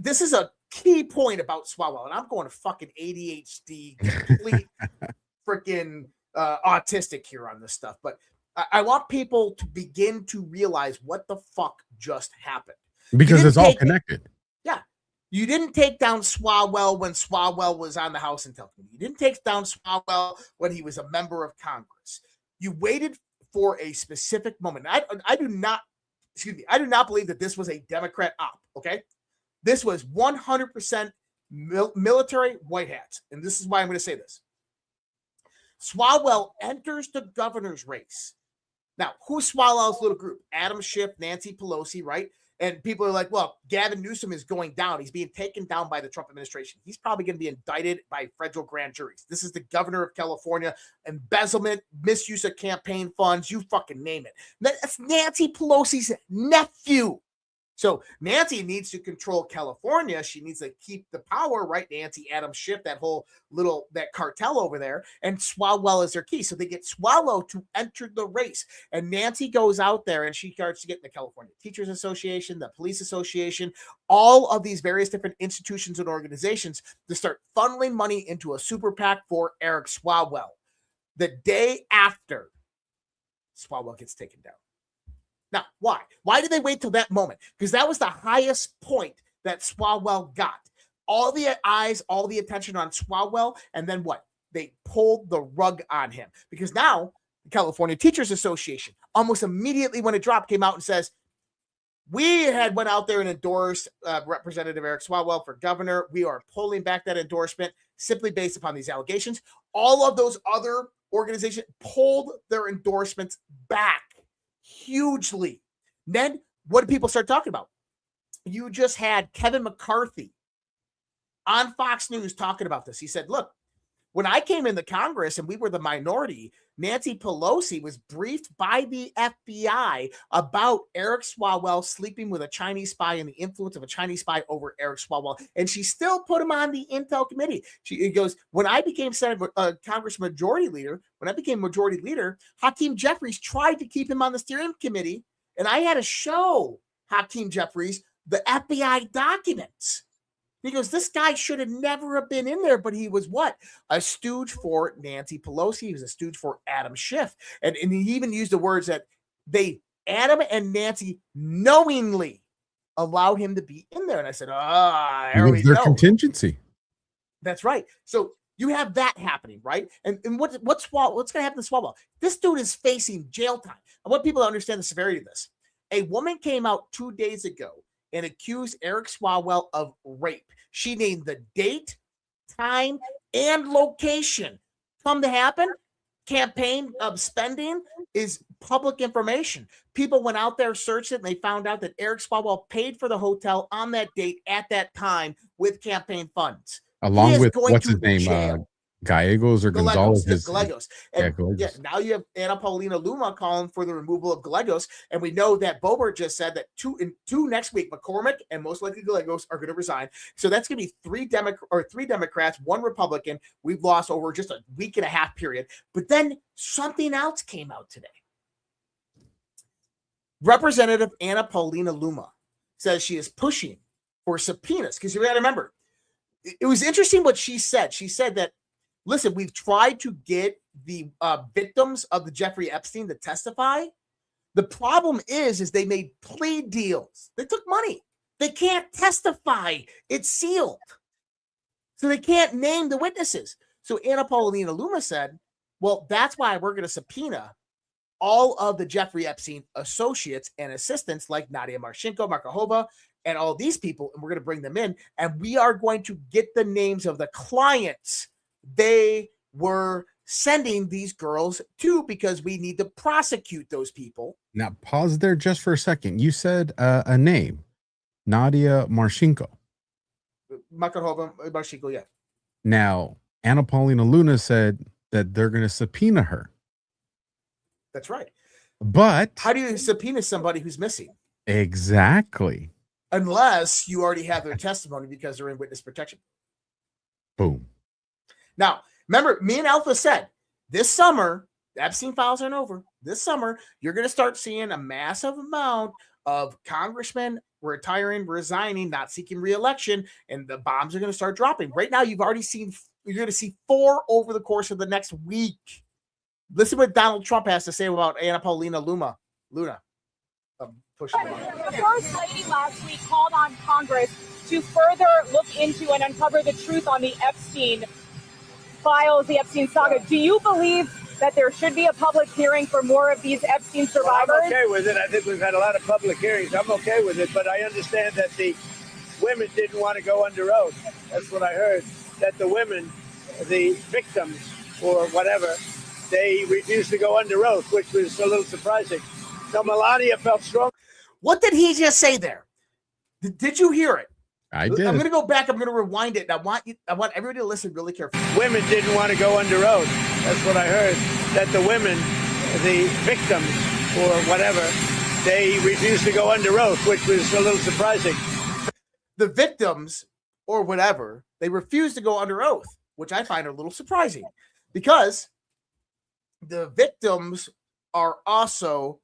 this is a key point about Swalwell. And I'm going to fucking ADHD, complete freaking autistic here on this stuff. But I want people to begin to realize what the fuck just happened. Because it's all connected. Yeah. You didn't take down Swalwell when Swalwell was on the House Intel Committee. You didn't take down Swalwell when he was a member of Congress. You waited for a specific moment. I do not believe that this was a Democrat op, okay? This was 100% military white hats. And this is why I'm going to say this. Swalwell enters the governor's race. Now, who's Swalwell's little group? Adam Schiff, Nancy Pelosi, right? And people are like, well, Gavin Newsom is going down. He's being taken down by the Trump administration. He's probably going to be indicted by federal grand juries. This is the governor of California. Embezzlement, misuse of campaign funds, you fucking name it. That's Nancy Pelosi's nephew. So Nancy needs to control California. She needs to keep the power, right? Nancy, Adam Schiff, that cartel over there, and Swalwell is their key. So they get Swalwell to enter the race. And Nancy goes out there and she starts to get the California Teachers Association, the Police Association, all of these various different institutions and organizations to start funneling money into a super PAC for Eric Swalwell. The day after, Swalwell gets taken down. Now, why? Why did they wait till that moment? Because that was the highest point that Swalwell got. All the eyes, all the attention on Swalwell, and then what? they pulled the rug on him, because now the California Teachers Association, almost immediately when it dropped, came out and says, we had went out there and endorsed Representative Eric Swalwell for governor. We are pulling back that endorsement simply based upon these allegations. All of those other organizations pulled their endorsements back hugely. Then what did people start talking about? You just had Kevin McCarthy on Fox News talking about this. He said, look, when I came into Congress and we were the minority, Nancy Pelosi was briefed by the FBI about Eric Swalwell sleeping with a Chinese spy and the influence of a Chinese spy over Eric Swalwell. And she still put him on the Intel committee. It goes, when I became Congress majority leader, Hakeem Jeffries tried to keep him on the steering committee. And I had to show Hakeem Jeffries the FBI documents. He goes, this guy should have never have been in there, but he was what? A stooge for Nancy Pelosi. He was a stooge for Adam Schiff. And he even used the words that Adam and Nancy knowingly allow him to be in there. And I said, it was their contingency. That's right. So you have that happening, right? And what's going to happen to Swalwell? This dude is facing jail time. I want people to understand the severity of this. A woman came out 2 days ago and accused Eric Swalwell of rape. She named the date, time, and location. Come to happen, campaign of spending is public information. People went out there, searched it, and they found out that Eric Swalwell paid for the hotel on that date at that time with campaign funds. Along with, what's his name? Gallegos or Gonzalez. Gallegos. And now you have Anna Paulina Luma calling for the removal of Gallegos. And we know that Boebert just said that two next week, McCormick and most likely Gallegos are going to resign. So that's going to be three Democrats, one Republican. We've lost over just a week and a half period. But then something else came out today. Representative Anna Paulina Luma says she is pushing for subpoenas, because you got to remember, it was interesting what she said. She said that, listen, we've tried to get the victims of the Jeffrey Epstein to testify. The problem is they made plea deals. They took money. They can't testify. It's sealed. So they can't name the witnesses. So Anna Paulina Luma said, well, that's why we're going to subpoena all of the Jeffrey Epstein associates and assistants like Nadia Marchenko, Markahova, and all these people, and we're going to bring them in, and we are going to get the names of the clients they were sending these girls to, because we need to prosecute those people. Now, pause there just for a second. You said a name, Nadia Marchenko. Marchenko, yeah. Now, Anna Paulina Luna said that they're going to subpoena her. That's right. But how do you subpoena somebody who's missing? Exactly. Unless you already have their testimony because they're in witness protection. Boom. Now, remember, me and Alpha said this summer, the Epstein files aren't over. This summer, you're going to start seeing a massive amount of congressmen retiring, resigning, not seeking re-election, and the bombs are going to start dropping. Right now, you're going to see 4 over the course of the next week. Listen what Donald Trump has to say about Anna Paulina Luna. The First Lady last week called on Congress to further look into and uncover the truth on the Epstein files, the Epstein saga. Do you believe that there should be a public hearing for more of these Epstein survivors? Well, I'm okay with it. I think we've had a lot of public hearings. I'm okay with it, but I understand that the women didn't want to go under oath. That's what I heard, that the women, the victims or whatever, they refused to go under oath, which was a little surprising. So Melania felt strong. What did he just say there? Did you hear it? I did. I'm going to go back. I'm going to rewind it. And I want everybody to listen really carefully. Women didn't want to go under oath. That's what I heard. That the women, the victims or whatever, they refused to go under oath, which was a little surprising. The victims or whatever, they refused to go under oath, which I find a little surprising, because the victims are also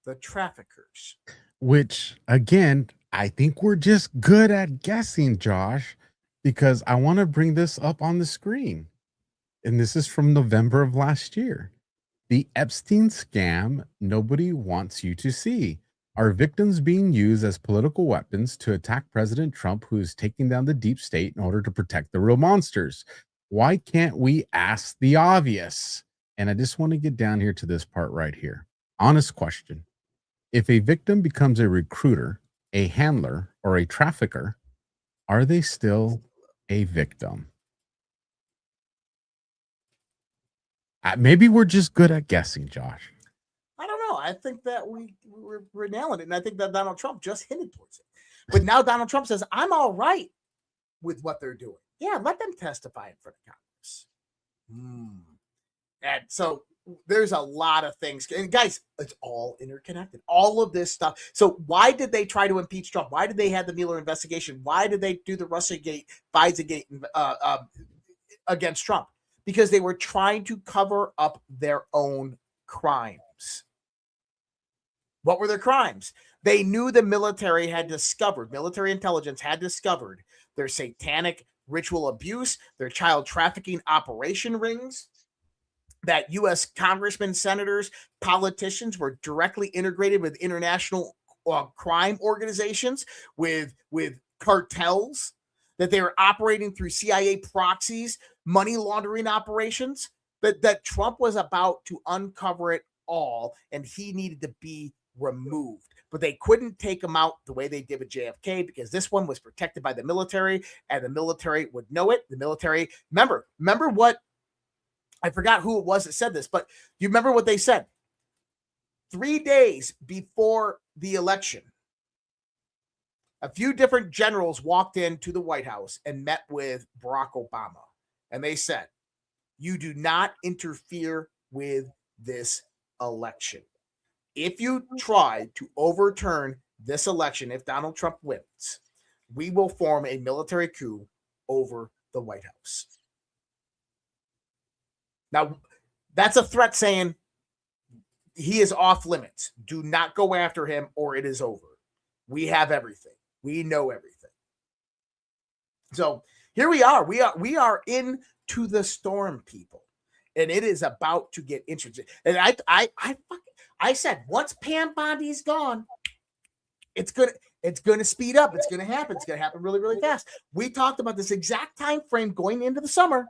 the traffickers. Which, again, I think we're just good at guessing, Josh, because I want to bring this up on the screen. And this is from November of last year. The Epstein scam nobody wants you to see. Are victims being used as political weapons to attack President Trump, who is taking down the deep state in order to protect the real monsters? Why can't we ask the obvious? And I just want to get down here to this part right here. Honest question. If a victim becomes a recruiter, a handler, or a trafficker, are they still a victim? Maybe we're just good at guessing, Josh. I don't know. I think that we're nailing it. And I think that Donald Trump just hinted towards it. But now Donald Trump says, I'm all right with what they're doing. Yeah, let them testify in front of Congress. And so there's a lot of things. And guys, it's all interconnected. All of this stuff. So why did they try to impeach Trump? Why did they have the Mueller investigation? Why did they do the Russiagate, FISA-gate against Trump? Because they were trying to cover up their own crimes. What were their crimes? They knew the military intelligence had discovered their satanic ritual abuse, their child trafficking operation rings, that U.S. congressmen, senators, politicians were directly integrated with international crime organizations, with cartels, that they were operating through CIA proxies, money laundering operations, that Trump was about to uncover it all, and he needed to be removed. But they couldn't take him out the way they did with JFK, because this one was protected by the military, and the military would know it. The military, remember what, I forgot who it was that said this, but you remember what they said? 3 days before the election, a few different generals walked into the White House and met with Barack Obama. And they said, you do not interfere with this election. If you try to overturn this election, if Donald Trump wins, we will form a military coup over the White House. Now, that's a threat saying he is off limits. Do not go after him or it is over. We have everything. We know everything. So here we are. We are into the storm, people. And it is about to get interesting. And I said, once Pam Bondi's gone, it's gonna speed up. It's gonna happen. It's gonna happen really, really fast. We talked about this exact time frame going into the summer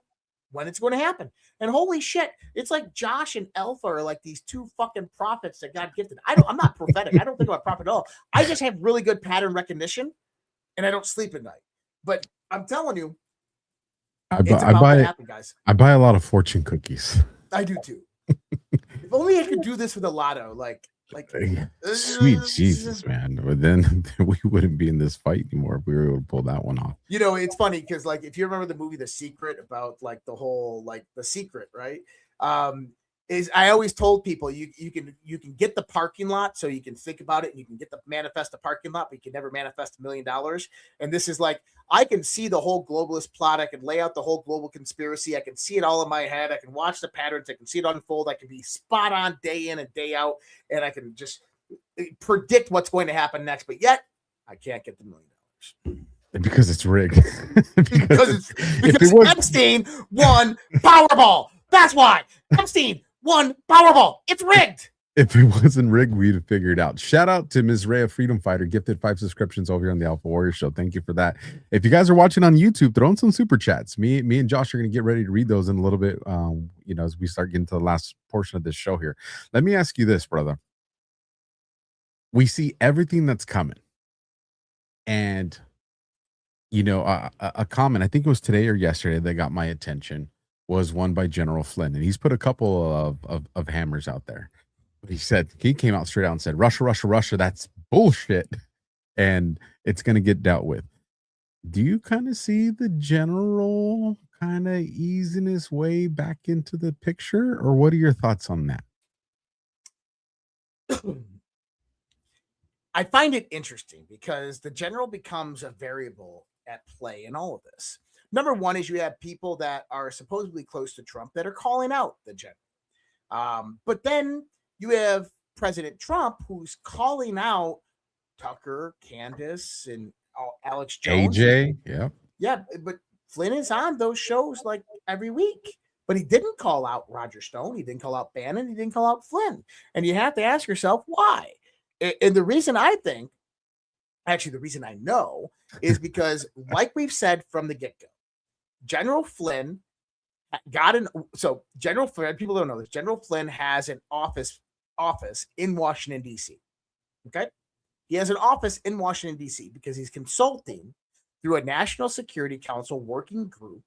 when it's going to happen. And holy shit, it's like Josh and Alpha are like these two fucking prophets that got gifted. I'm not prophetic. I don't think about prophet at all. I just have really good pattern recognition, and I don't sleep at night. But I'm telling you, it's about to happen, guys. I buy a lot of fortune cookies. I do too. If only I could do this with a lotto, like sweet Jesus, man. But then we wouldn't be in this fight anymore if we were able to pull that one off. You know, it's funny because, like, if you remember the movie The Secret, about like the whole, like, The Secret, right? Is I always told people you can get the parking lot, so you can think about it, and you can manifest the parking lot, but you can never manifest $1 million. And this is like, I can see the whole globalist plot. I can lay out the whole global conspiracy. I can see it all in my head. I can watch the patterns. I can see it unfold. I can be spot on day in and day out, and I can just predict what's going to happen next. But yet, I can't get the $1 million. Because it's rigged. because Epstein won Powerball. That's why Epstein won Powerball. It's rigged. If it wasn't rigged, we'd have figured it out. Shout out to Ms. Rhea Freedom Fighter, gifted 5 subscriptions over here on the Alpha Warrior Show. Thank you for that. If you guys are watching on YouTube, throw in some super chats. Me and Josh are going to get ready to read those in a little bit. As we start getting to the last portion of this show here. Let me ask you this, brother. We see everything that's coming, and a comment, I think it was today or yesterday, that got my attention, was one by General Flynn, and he's put a couple of hammers out there. But he came out straight out and said, Russia, that's bullshit, and it's going to get dealt with. Do you kind of see the general kind of easing his way back into the picture, or what are your thoughts on that? I find it interesting because the general becomes a variable at play in all of this. Number one is you have people that are supposedly close to Trump that are calling out the general. But then you have President Trump who's calling out Tucker, Candace, and Alex Jones. AJ, yeah. Yeah, but Flynn is on those shows like every week. But he didn't call out Roger Stone. He didn't call out Bannon. He didn't call out Flynn. And you have to ask yourself why. And the reason I think, actually the reason I know, is because like we've said from the get-go, General Flynn So General Flynn, people don't know this. General Flynn has an office in Washington, D.C. Okay. He has an office in Washington, D.C. because he's consulting through a National Security Council working group.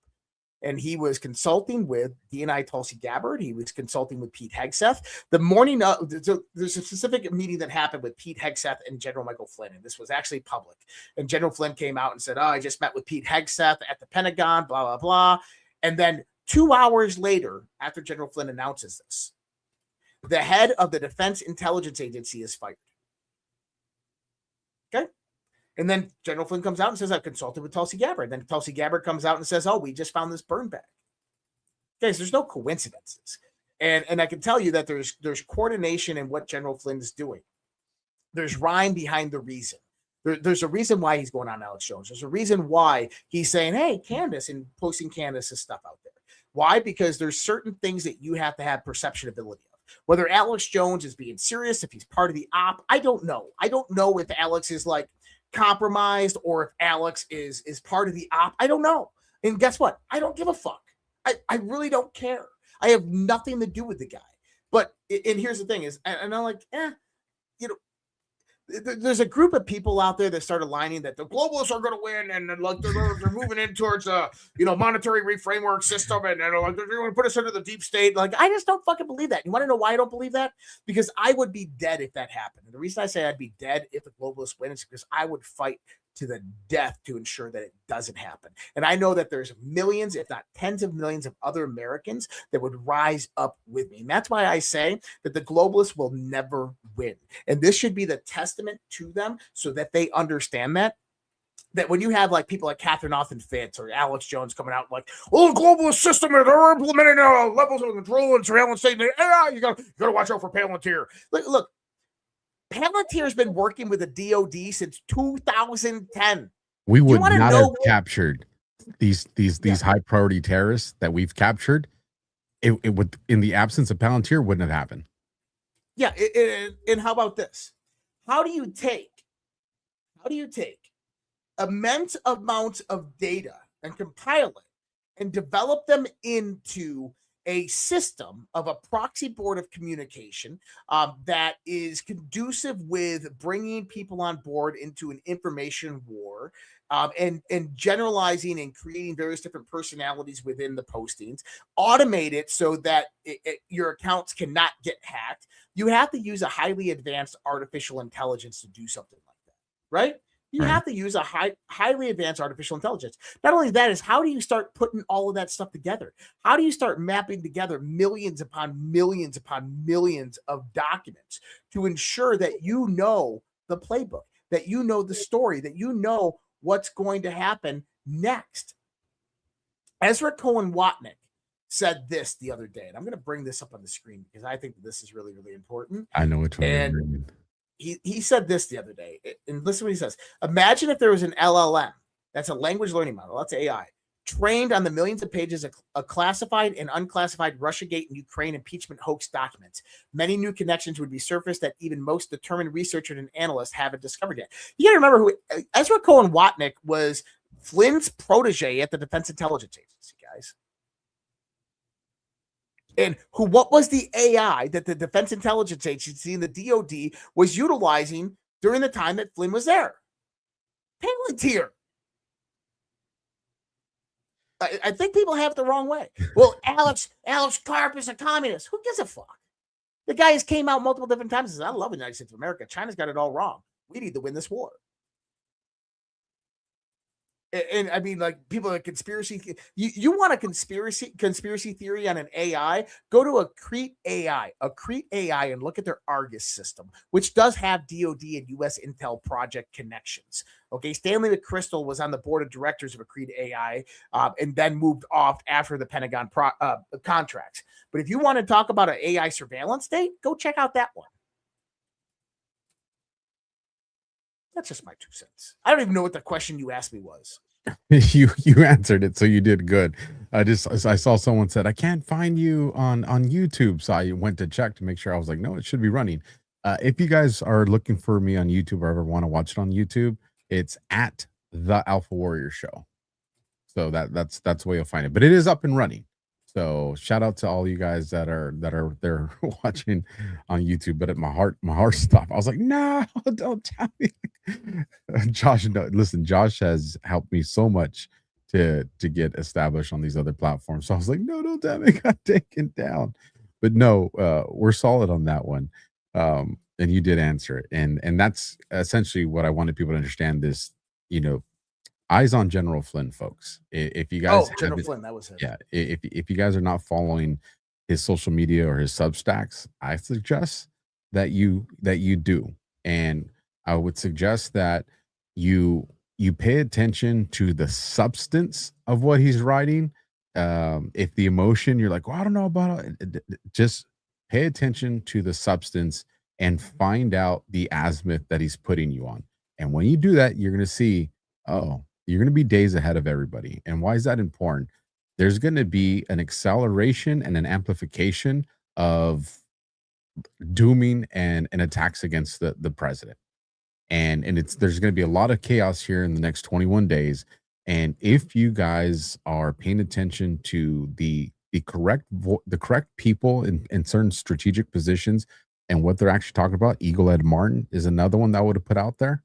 And he was consulting with DNI Tulsi Gabbard. He was consulting with Pete Hegseth. The morning of, there's a specific meeting that happened with Pete Hegseth and General Michael Flynn. And this was actually public. And General Flynn came out and said, I just met with Pete Hegseth at the Pentagon, blah, blah, blah. And then 2 hours later, after General Flynn announces this, the head of the Defense Intelligence Agency is fired. Okay. And then General Flynn comes out and says, I've consulted with Tulsi Gabbard. Then Tulsi Gabbard comes out and says, we just found this burn bag. Guys, there's no coincidences. And I can tell you that there's coordination in what General Flynn is doing. There's rhyme behind the reason. There's a reason why he's going on Alex Jones. There's a reason why he's saying, hey, Candace, and posting Candace's stuff out there. Why? Because there's certain things that you have to have perceptionability of. Whether Alex Jones is being serious, if he's part of the op, I don't know. I don't know if Alex is like compromised or if Alex is part of the op. I don't know. And guess what? I don't give a fuck. I really don't care. I have nothing to do with the guy. But, and here's the thing is, and I'm like, there's a group of people out there that start aligning that the globalists are going to win, and like they're moving in towards a monetary reframework system, and they're like they're going to put us under the deep state. Like, I just don't fucking believe that. You want to know why I don't believe that? Because I would be dead if that happened. And the reason I say I'd be dead if the globalists win is because I would fight to the death to ensure that it doesn't happen. And I know that there's millions, if not tens of millions of other Americans that would rise up with me. And that's why I say that the globalists will never win. And this should be the testament to them so that they understand that when you have like people like Catherine Austin Fitts or Alex Jones coming out like, the globalist system, they're implementing levels of control and surveillance state. You got to watch out for Palantir. Look, Palantir's been working with the DOD since 2010. We would not have captured these high priority terrorists that we've captured. It would, in the absence of Palantir, wouldn't have happened. Yeah, and how about this? How do you take immense amounts of data and compile it and develop them into a system of a proxy board of communication that is conducive with bringing people on board into an information war and generalizing and creating various different personalities within the postings, automate it so that your accounts cannot get hacked? You have to use a highly advanced artificial intelligence to do something like that, right? You have to use a highly advanced artificial intelligence. Not only that is, how do you start putting all of that stuff together? How do you start mapping together millions upon millions upon millions of documents to ensure that you know the playbook, that you know the story, that you know what's going to happen next? Ezra Cohen Watnick said this the other day, and I'm going to bring this up on the screen because I think this is really, really important. I know which one you're reading. He said this the other day, and listen to what he says. Imagine if there was an LLM, that's a language learning model, that's AI, trained on the millions of pages of classified and unclassified Russiagate and Ukraine impeachment hoax documents. Many new connections would be surfaced that even most determined researchers and analysts haven't discovered yet. You got to remember who Ezra Cohen Watnick was. Flynn's protege at the Defense Intelligence Agency, guys. And what was the AI that the Defense Intelligence Agency and the DOD was utilizing during the time that Flynn was there? Palantir. I think people have it the wrong way. Well, Alex Karp is a communist. Who gives a fuck? The guy has came out multiple different times and says, I love the United States of America. China's got it all wrong. We need to win this war. And I mean, like, people are conspiracy. You want a conspiracy theory on an AI? Go to Accrete AI, and look at their Argus system, which does have DoD and U.S. Intel project connections. Okay, Stanley McChrystal was on the board of directors of Accrete AI, and then moved off after the Pentagon contracts. But if you want to talk about an AI surveillance state, go check out that one. That's just my 2 cents. I don't even know what the question you asked me was. you answered it, so you did good. I saw someone said, I can't find you on YouTube. So I went to check to make sure. I was like, no, it should be running. If you guys are looking for me on YouTube or ever want to watch it on YouTube, it's at The Alpha Warrior Show. So that's the way you'll find it. But it is up and running. So shout out to all you guys that are there watching on YouTube. But at my heart stopped. I was like, no, don't tell me. Josh, no, listen, Josh has helped me so much to get established on these other platforms. So I was like, no, don't tell me, it got taken down. But no, we're solid on that one. And you did answer it. And that's essentially what I wanted people to understand this, you know, eyes on General Flynn, folks. If you guys General Flynn, that was it. yeah, if you guys are not following his social media or his Substacks, I suggest that you do. And I would suggest that you pay attention to the substance of what he's writing. If the emotion, you're like, well, I don't know about it, just pay attention to the substance and find out the azimuth that he's putting you on. And when you do that, you're going to see, oh, you're going to be days ahead of everybody. And why is that important? There's going to be an acceleration and an amplification of dooming and attacks against the president. And there's going to be a lot of chaos here in the next 21 days. And if you guys are paying attention to the correct people in certain strategic positions and what they're actually talking about, Eagle Ed Martin is another one that I would have put out there.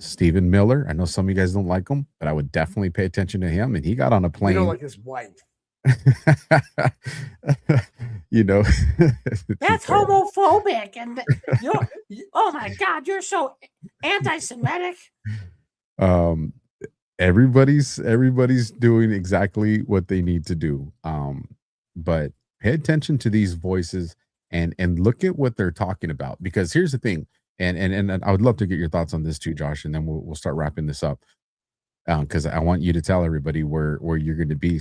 Stephen Miller, I know some of you guys don't like him, but I would definitely pay attention to him. And he got on a plane. You don't like his wife. You know, That's homophobic, and oh my God, you're so anti-Semitic. Everybody's doing exactly what they need to do. But pay attention to these voices and look at what they're talking about, because here's the thing. And I would love to get your thoughts on this too, Josh, and then we'll start wrapping this up. Because I want you to tell everybody where you're going to be.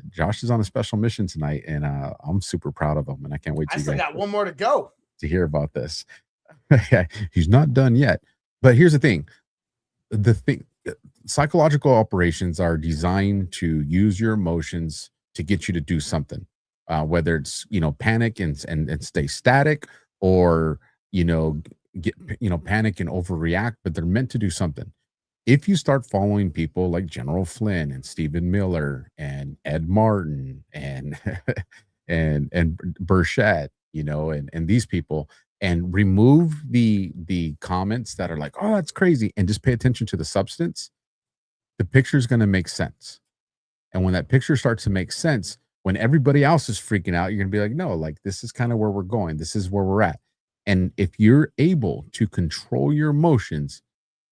Josh is on a special mission tonight, and I'm super proud of him, and I can't wait. I still got one more to go to hear about this. He's not done yet, but here's the thing: psychological operations are designed to use your emotions to get you to do something, whether it's panic and stay static, or panic and overreact, but they're meant to do something. If you start following people like General Flynn and Stephen Miller and Ed Martin and and Burchett, and these people, and remove the comments that are like, oh, that's crazy, and just pay attention to the substance, the picture is going to make sense. And when that picture starts to make sense, when everybody else is freaking out, you're going to be like, no, like, this is kind of where we're going. This is where we're at. And if you're able to control your emotions,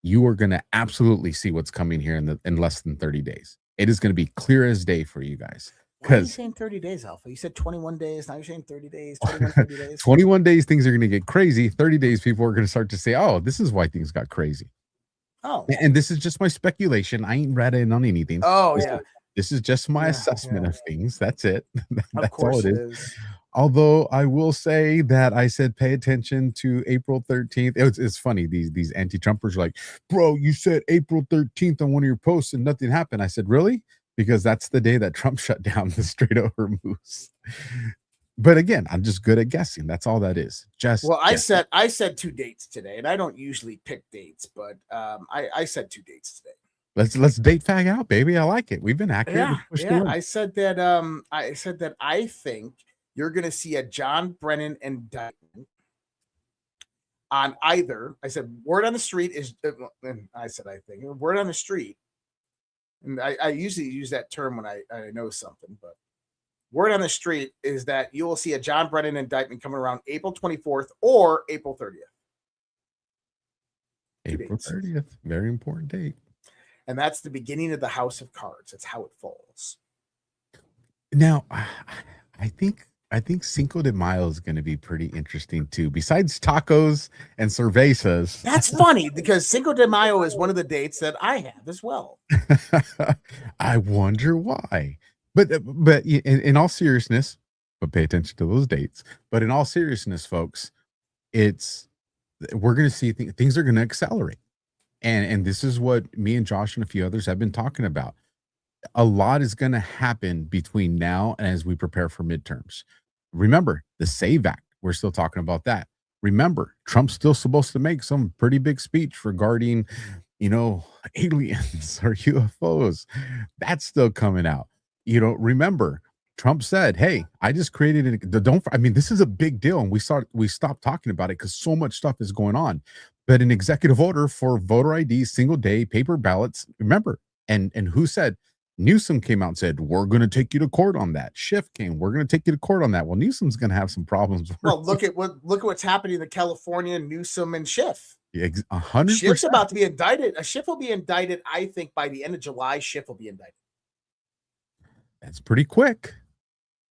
you are going to absolutely see what's coming here in less than 30 days. It is going to be clear as day for you guys. Why are you saying 30 days, Alpha? You said 21 days. Now you're saying 30 days, 21, 30 days. 21 days, things are going to get crazy. 30 days, people are going to start to say, oh, this is why things got crazy. Oh. And this is just my speculation. I ain't read in on anything. Oh, yeah. This is just my assessment of things. That's it. That's all it is. Although I will say that I said pay attention to April 13th. It's funny. These anti-Trumpers are like, bro, you said April 13th on one of your posts and nothing happened. I said, really? Because that's the day that Trump shut down the Strait of Hormuz. But again, I'm just good at guessing. That's all that is. I said 2 dates today, and I don't usually pick dates, but I said 2 dates today. Let's date fag out, baby. I like it. We've been accurate. Yeah. I said that I think you're going to see a John Brennan indictment on either. I said word on the street is. I think word on the street, and I usually use that term when I know something, but word on the street is that you will see a John Brennan indictment coming around April 24th or April 30th. April 30th, very important date. And that's the beginning of the House of Cards. That's how it falls. Now, I think Cinco de Mayo is going to be pretty interesting too. Besides tacos and cervezas. That's funny because Cinco de Mayo is one of the dates that I have as well. I wonder why. But in all seriousness, but pay attention to those dates. But in all seriousness, folks, we're going to see things are going to accelerate. And this is what me and Josh and a few others have been talking about. A lot is going to happen between now and as we prepare for midterms. Remember, the SAVE Act, we're still talking about that. Remember, Trump's still supposed to make some pretty big speech regarding, aliens or UFOs. That's still coming out. Remember, Trump said, "Hey, I just created I mean, this is a big deal, and we stopped talking about it because so much stuff is going on. But an executive order for voter ID, single day paper ballots. Remember, and who said? Newsom came out and said, "We're going to take you to court on that." Schiff came, "We're going to take you to court on that." Well, Newsom's going to have some problems. Well, look at what's happening to California, Newsom and Schiff. 100%. Schiff's about to be indicted. Schiff will be indicted, I think, by the end of July. Schiff will be indicted. That's pretty quick.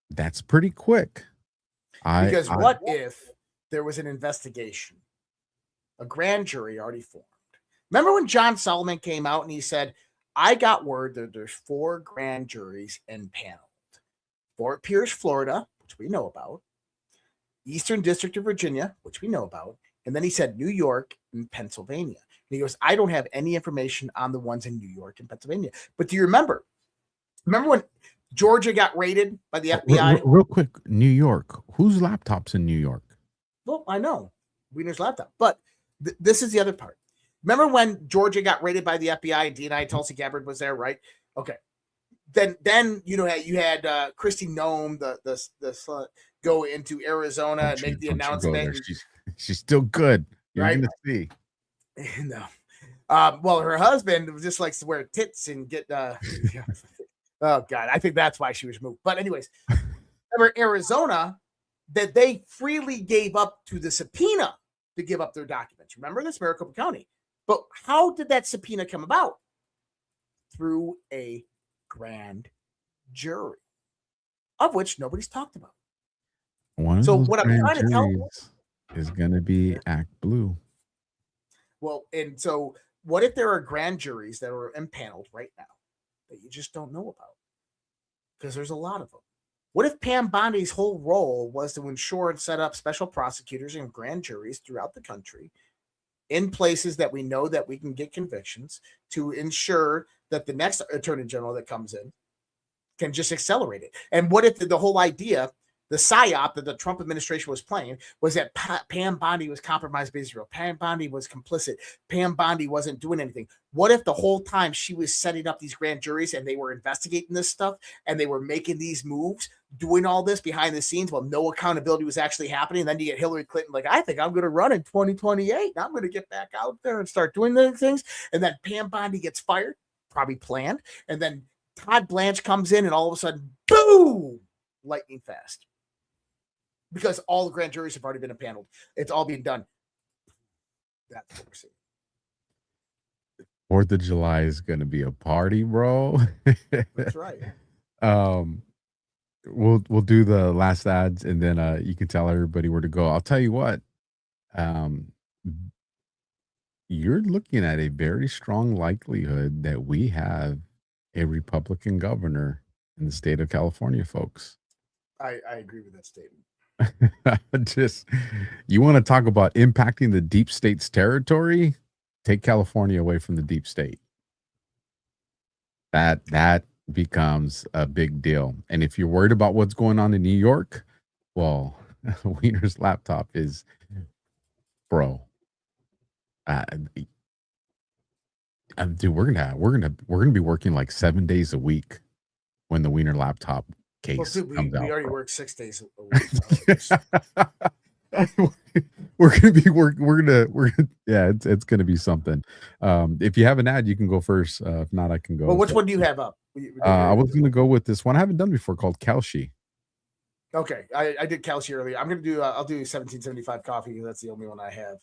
Because what if there was an investigation, a grand jury already formed? Remember when John Solomon came out and he said, "I got word that there's 4 grand juries impaneled. Fort Pierce, Florida, which we know about, Eastern District of Virginia, which we know about, and then he said New York and Pennsylvania." And he goes, "I don't have any information on the ones in New York and Pennsylvania." But do you remember when Georgia got raided by the FBI? Real quick, New York. Whose laptop's in New York? Well, I know Wiener's laptop, but this is the other part. Remember when Georgia got raided by the FBI and DNI, Tulsi Gabbard was there, right? Okay. Then you had Kristi Noem, the go into Arizona and make the announcement. She's still good. You're Right? gonna see. No. Well, her husband just likes to wear tits and get oh God, I think that's why she was moved. But anyways, remember Arizona that they freely gave up to the subpoena to give up their documents. Remember this, Maricopa County. But how did that subpoena come about? Through a grand jury, of which nobody's talked about. So what I'm trying to tell you is going to be Act Blue. Well, and so what if there are grand juries that are impaneled right now that you just don't know about? Because there's a lot of them. What if Pam Bondi's whole role was to ensure and set up special prosecutors and grand juries throughout the country in places that we know that we can get convictions to ensure that the next attorney general that comes in can just accelerate it? And what if the whole idea, the psyop that the Trump administration was playing, was that Pam Bondi was compromised by Israel? Pam Bondi was complicit. Pam Bondi wasn't doing anything. What if the whole time she was setting up these grand juries and they were investigating this stuff and they were making these moves, doing all this behind the scenes while no accountability was actually happening? And then you get Hillary Clinton like, "I think I'm going to run in 2028. I'm going to get back out there and start doing the things." And then Pam Bondi gets fired, probably planned. And then Todd Blanche comes in and all of a sudden, boom, lightning fast. Because all the grand juries have already been impaneled. It's all being done. That's what we're seeing. 4th of July is going to be a party, bro. That's right. We'll do the last ads and then you can tell everybody where to go. I'll tell you what. You're looking at a very strong likelihood that we have a Republican governor in the state of California, folks. I agree with that statement. Just, you want to talk about impacting the deep state's territory? Take California away from the deep state. That becomes a big deal. And if you're worried about what's going on in New York, well, Wiener's laptop is, bro. Dude, we're gonna be working like 7 days a week when the Wiener laptop case comes out. We already work 6 days a week. We're gonna yeah, it's gonna be something. If you have an ad, you can go first. If not, I can go. Well, which one do you have up? I was gonna go with this one I haven't done before called Kelshi. Okay, I did Kelshi earlier. I'm gonna do I'll do 1775 coffee because that's the only one I have.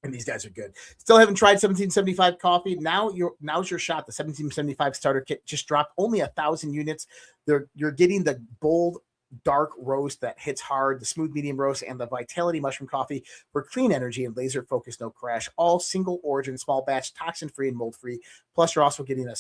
And these guys are good. Still haven't tried 1775 coffee. Now's your shot. The 1775 starter kit just dropped. Only 1,000 units. You're getting the bold dark roast that hits hard, the smooth medium roast, and the Vitality mushroom coffee for clean energy and laser focus, no crash. All single origin, small batch, toxin free and mold free. Plus, you're also getting a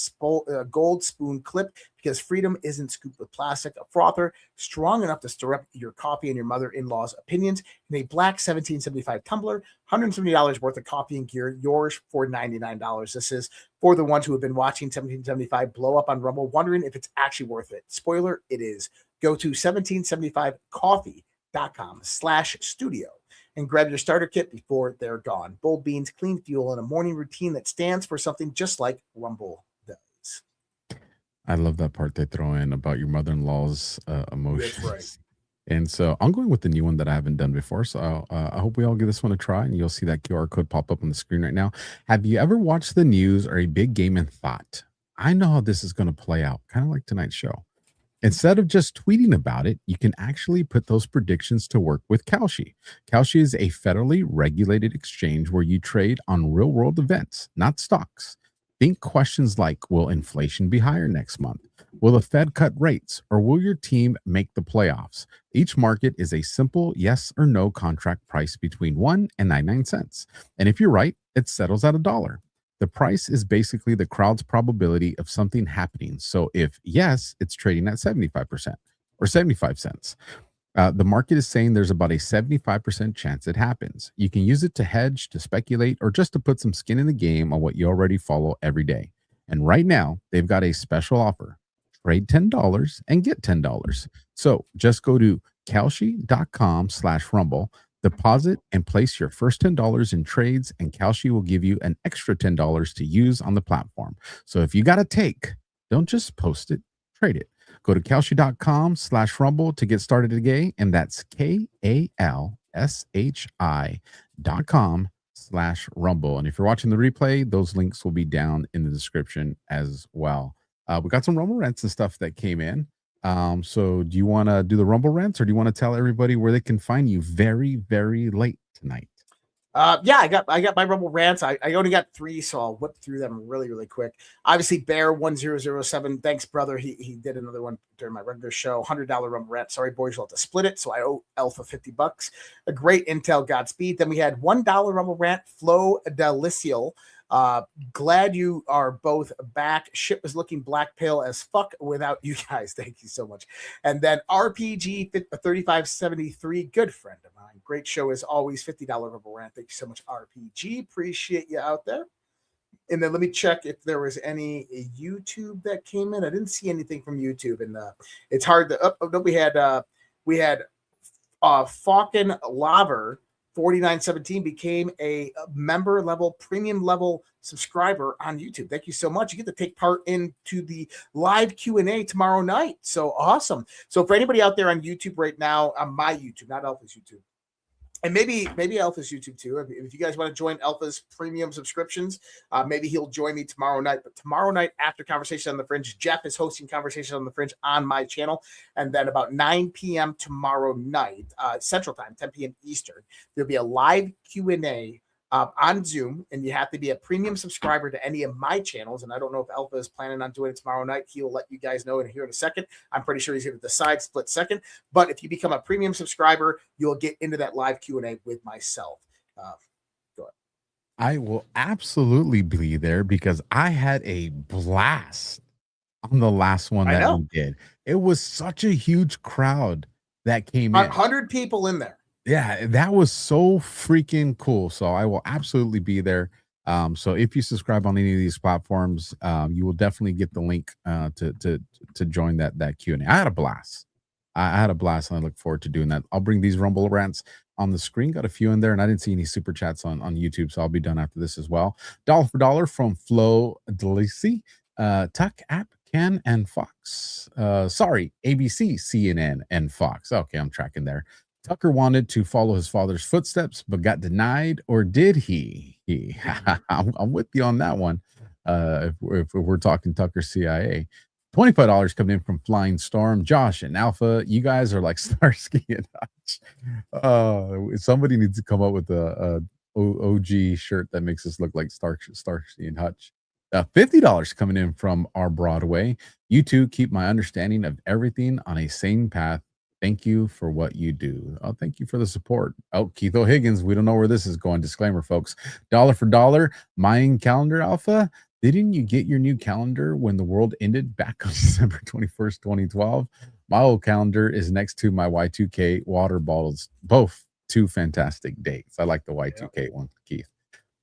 gold spoon clip because freedom isn't scooped with plastic. A frother strong enough to stir up your coffee and your mother-in-law's opinions. And a black 1775 tumbler, $170 worth of coffee and gear, yours for $99. This is for the ones who have been watching 1775 blow up on Rumble, wondering if it's actually worth it. Spoiler, it is. Go to 1775coffee.com/studio and grab your starter kit before they're gone. Bold beans, clean fuel, and a morning routine that stands for something just like Rumble does. I love that part they throw in about your mother-in-law's emotions. That's right. And so I'm going with the new one that I haven't done before. So I hope we all give this one a try, and you'll see that QR code pop up on the screen right now. Have you ever watched the news or a big game and thought, I know how this is going to play out, kind of like tonight's show? Instead of just tweeting about it, you can actually put those predictions to work with Kalshi. Kalshi is a federally regulated exchange where you trade on real world events, not stocks. Think questions like, will inflation be higher next month? Will the Fed cut rates? Or will your team make the playoffs? Each market is a simple yes or no contract price between 1 and 99 cents. And if you're right, it settles at $1. The price is basically the crowd's probability of something happening. So if yes, it's trading at 75% or 75 cents. The market is saying there's about a 75% chance it happens. You can use it to hedge, to speculate, or just to put some skin in the game on what you already follow every day. And right now, they've got a special offer. Trade $10 and get $10. So just go to kalshi.com/rumble, deposit and place your first $10 in trades, and Kalshi will give you an extra $10 to use on the platform. So if you got to take, don't just post it, trade it. Go to kalshi.com/rumble to get started today. And that's kalshi.com/rumble. And if you're watching the replay, those links will be down in the description as well. We got some Rumble rants and stuff that came in. So do you want to do the Rumble rants, or do you want to tell everybody where they can find you very, very late tonight? Yeah, I got my Rumble rants. I only got 3, so I'll whip through them really, really quick. Obviously, Bear1007, thanks, brother. He did another one during my regular show. $100 Rumble rant. Sorry, boys, you'll have to split it. So I owe Alpha $50. A great intel, Godspeed. Then we had $1 Rumble rant, Flo Delicial. Glad you are both back. Shit was looking black pale as fuck without you guys. Thank you so much. And then RPG 3573, good friend of mine. Great show as always. $50 Rumble rant. Thank you so much, RPG. Appreciate you out there. And then let me check if there was any YouTube that came in. I didn't see anything from YouTube, and it's hard to. No, we had Falcon Laver 4917 became a member level, premium level subscriber on YouTube. Thank you so much. You get to take part into the live Q&A tomorrow night. So awesome. So for anybody out there on YouTube right now, on my YouTube, not Alpha's YouTube, and maybe Alpha's YouTube too. If you guys want to join Alpha's premium subscriptions, maybe he'll join me tomorrow night. But tomorrow night after Conversation on the Fringe, Jeff is hosting Conversation on the Fringe on my channel. And then about 9 p.m. tomorrow night, Central Time, 10 p.m. Eastern, there'll be a live Q&A on Zoom, and you have to be a premium subscriber to any of my channels. And I don't know if Alpha is planning on doing it tomorrow night. He'll let you guys know here in a second. I'm pretty sure he's going to decide split second. But if you become a premium subscriber, you'll get into that live Q&A with myself. Go ahead. I will absolutely be there because I had a blast on the last one that we did. It was such a huge crowd that came in. 100 people in there. Yeah, that was so freaking cool. So I will absolutely be there. So if you subscribe on any of these platforms, you will definitely get the link to join that Q&A. I had a blast. I had a blast, and I look forward to doing that. I'll bring these Rumble rants on the screen. Got a few in there, and I didn't see any super chats on YouTube, so I'll be done after this as well. Dollar for dollar from Flo Delisi, Tuck App, Ken, and Fox. Sorry, ABC, CNN, and Fox. Okay, I'm tracking there. Tucker wanted to follow his father's footsteps, but got denied, or did he? I'm with you on that one. If we're talking Tucker CIA, $25 coming in from Flying Storm. Josh and Alpha, you guys are like Starsky and Hutch. Somebody needs to come up with a OG shirt that makes us look like Starsky and Hutch. $50 coming in from our Broadway. You two keep my understanding of everything on a sane path. Thank you for what you do. Oh, thank you for the support. Oh, Keith O'Higgins, we don't know where this is going. Disclaimer, folks. Dollar for dollar, Mayan calendar Alpha. Didn't you get your new calendar when the world ended back on December 21st, 2012? My old calendar is next to my Y2K water bottles. Both 2 fantastic dates. I like the Y2K one, Keith.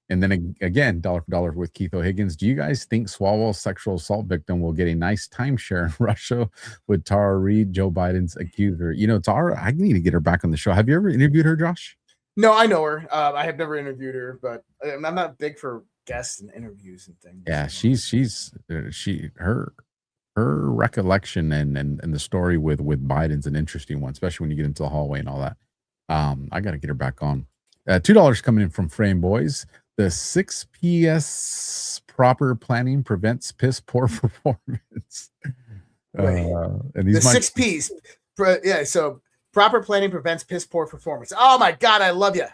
And then again, dollar for dollar with Keith O'Higgins. Do you guys think Swalwell's sexual assault victim will get a nice timeshare in Russia with Tara Reid, Joe Biden's accuser? You know, Tara, I need to get her back on the show. Have you ever interviewed her, Josh? No, I know her. I have never interviewed her, but I'm not big for guests and interviews and things. Yeah, her her recollection and the story with Biden's an interesting one, especially when you get into the hallway and all that. I got to get her back on. $2 coming in from Frame Boys. The 6 PS proper planning prevents piss poor performance. And these The 6 P's. Yeah, so proper planning prevents piss poor performance. Oh my God, I love you.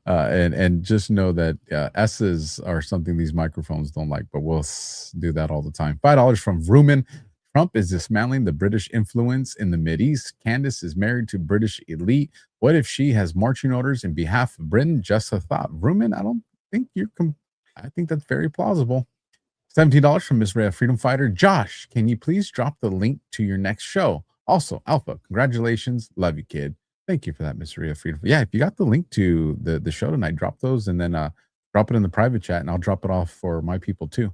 And just know that S's are something these microphones don't like, but we'll do that all the time. $5 from Vrooman. Trump is dismantling the British influence in the Mideast. Candace is married to British elite. What if she has marching orders in behalf of Britain? Just a thought. Vrooman, I don't think I think that's very plausible. $17 from Miss Rhea Freedom Fighter. Josh, can you please drop the link to your next show? Also, Alpha, congratulations. Love you, kid. Thank you for that, Miss Rhea Freedom. Yeah, if you got the link to the show tonight, drop those and then drop it in the private chat, and I'll drop it off for my people too.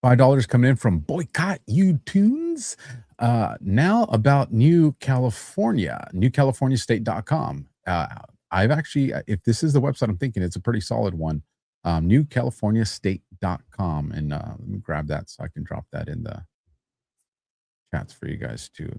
$5 coming in from Boycott You Tunes. Now about New California, newcaliforniastate.com. I've actually, if this is the website I'm thinking, it's a pretty solid one. Newcaliforniastate.com. And let me grab that so I can drop that in the chats for you guys too.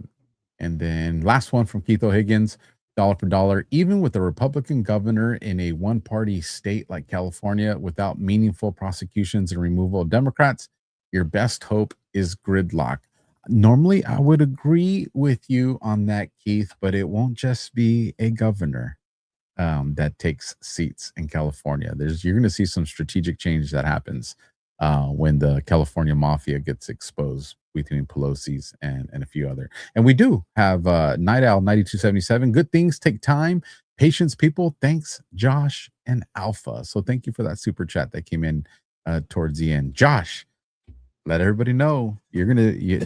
And then last one from Keith O'Higgins, dollar for dollar. Even with a Republican governor in a one-party state like California, without meaningful prosecutions and removal of Democrats, your best hope is gridlock. Normally, I would agree with you on that, Keith, but it won't just be a governor that takes seats in California. You're going to see some strategic change that happens when the California mafia gets exposed between Pelosi's and a few other. And we do have Night Owl 9277. Good things take time. Patience, people. Thanks, Josh and Alpha. So thank you for that super chat that came in towards the end. Josh, let everybody know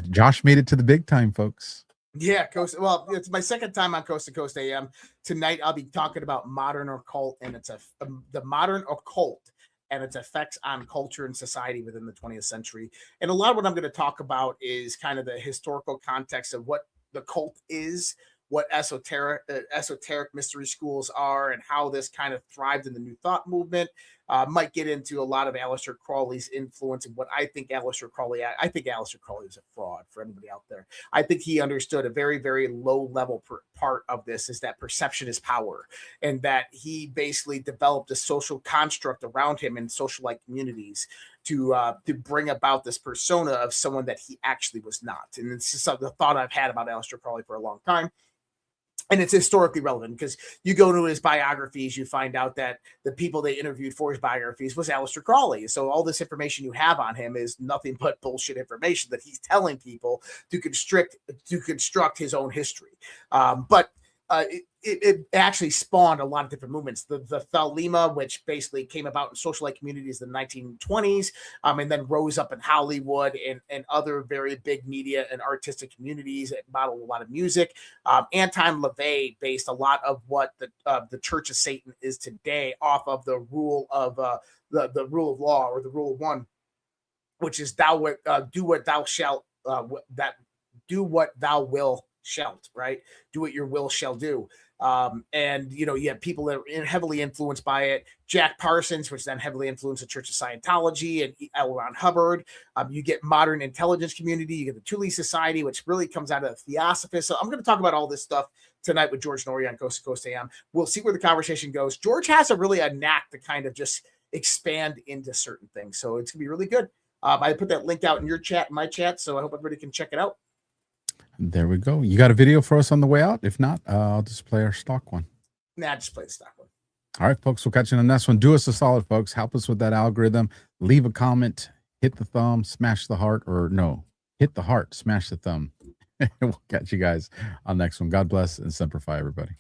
Josh made it to the big time, folks. Yeah, well, it's my second time on Coast to Coast AM. Tonight, I'll be talking about modern occult, and it's the modern occult and its effects on culture and society within the 20th century. And a lot of what I'm going to talk about is kind of the historical context of what the cult is, what esoteric mystery schools are, and how this kind of thrived in the New Thought movement. Might get into a lot of Aleister Crowley's influence and what I think Aleister Crowley is a fraud for anybody out there. I think he understood a very, very low level part of this is that perception is power, and that he basically developed a social construct around him in social-like communities to bring about this persona of someone that he actually was not. And it's just the thought I've had about Aleister Crowley for a long time. And it's historically relevant because you go to his biographies, you find out that the people they interviewed for his biographies was Aleister Crowley. So all this information you have on him is nothing but bullshit information that he's telling people to construct his own history. But it actually spawned a lot of different movements. The Thelema, which basically came about in social-like communities in the 1920s, and then rose up in Hollywood and other very big media and artistic communities that modeled a lot of music. Anton LaVey based a lot of what the Church of Satan is today off of the rule of the rule of law, or the rule of one, which is do what thou will shalt, right? Do what your will shall do. And you have people that are heavily influenced by it. Jack Parsons, which then heavily influenced the Church of Scientology, and L. Ron Hubbard. You get modern intelligence community. You get the Thule Society, which really comes out of Theosophists. So I'm going to talk about all this stuff tonight with George Norrie on Coast to Coast AM. We'll see where the conversation goes. George has a knack to kind of just expand into certain things. So it's going to be really good. I put that link out in your chat, my chat, so I hope everybody can check it out. There we go. You got a video for us on the way out? If not, I'll just play our stock one. Nah, just play the stock one. All right, folks, we'll catch you on the next one. Do us a solid, folks. Help us with that algorithm. Leave a comment, hit the thumb, smash the heart, or no, hit the heart, smash the thumb. We'll catch you guys on the next one. God bless and Semper Fi, everybody.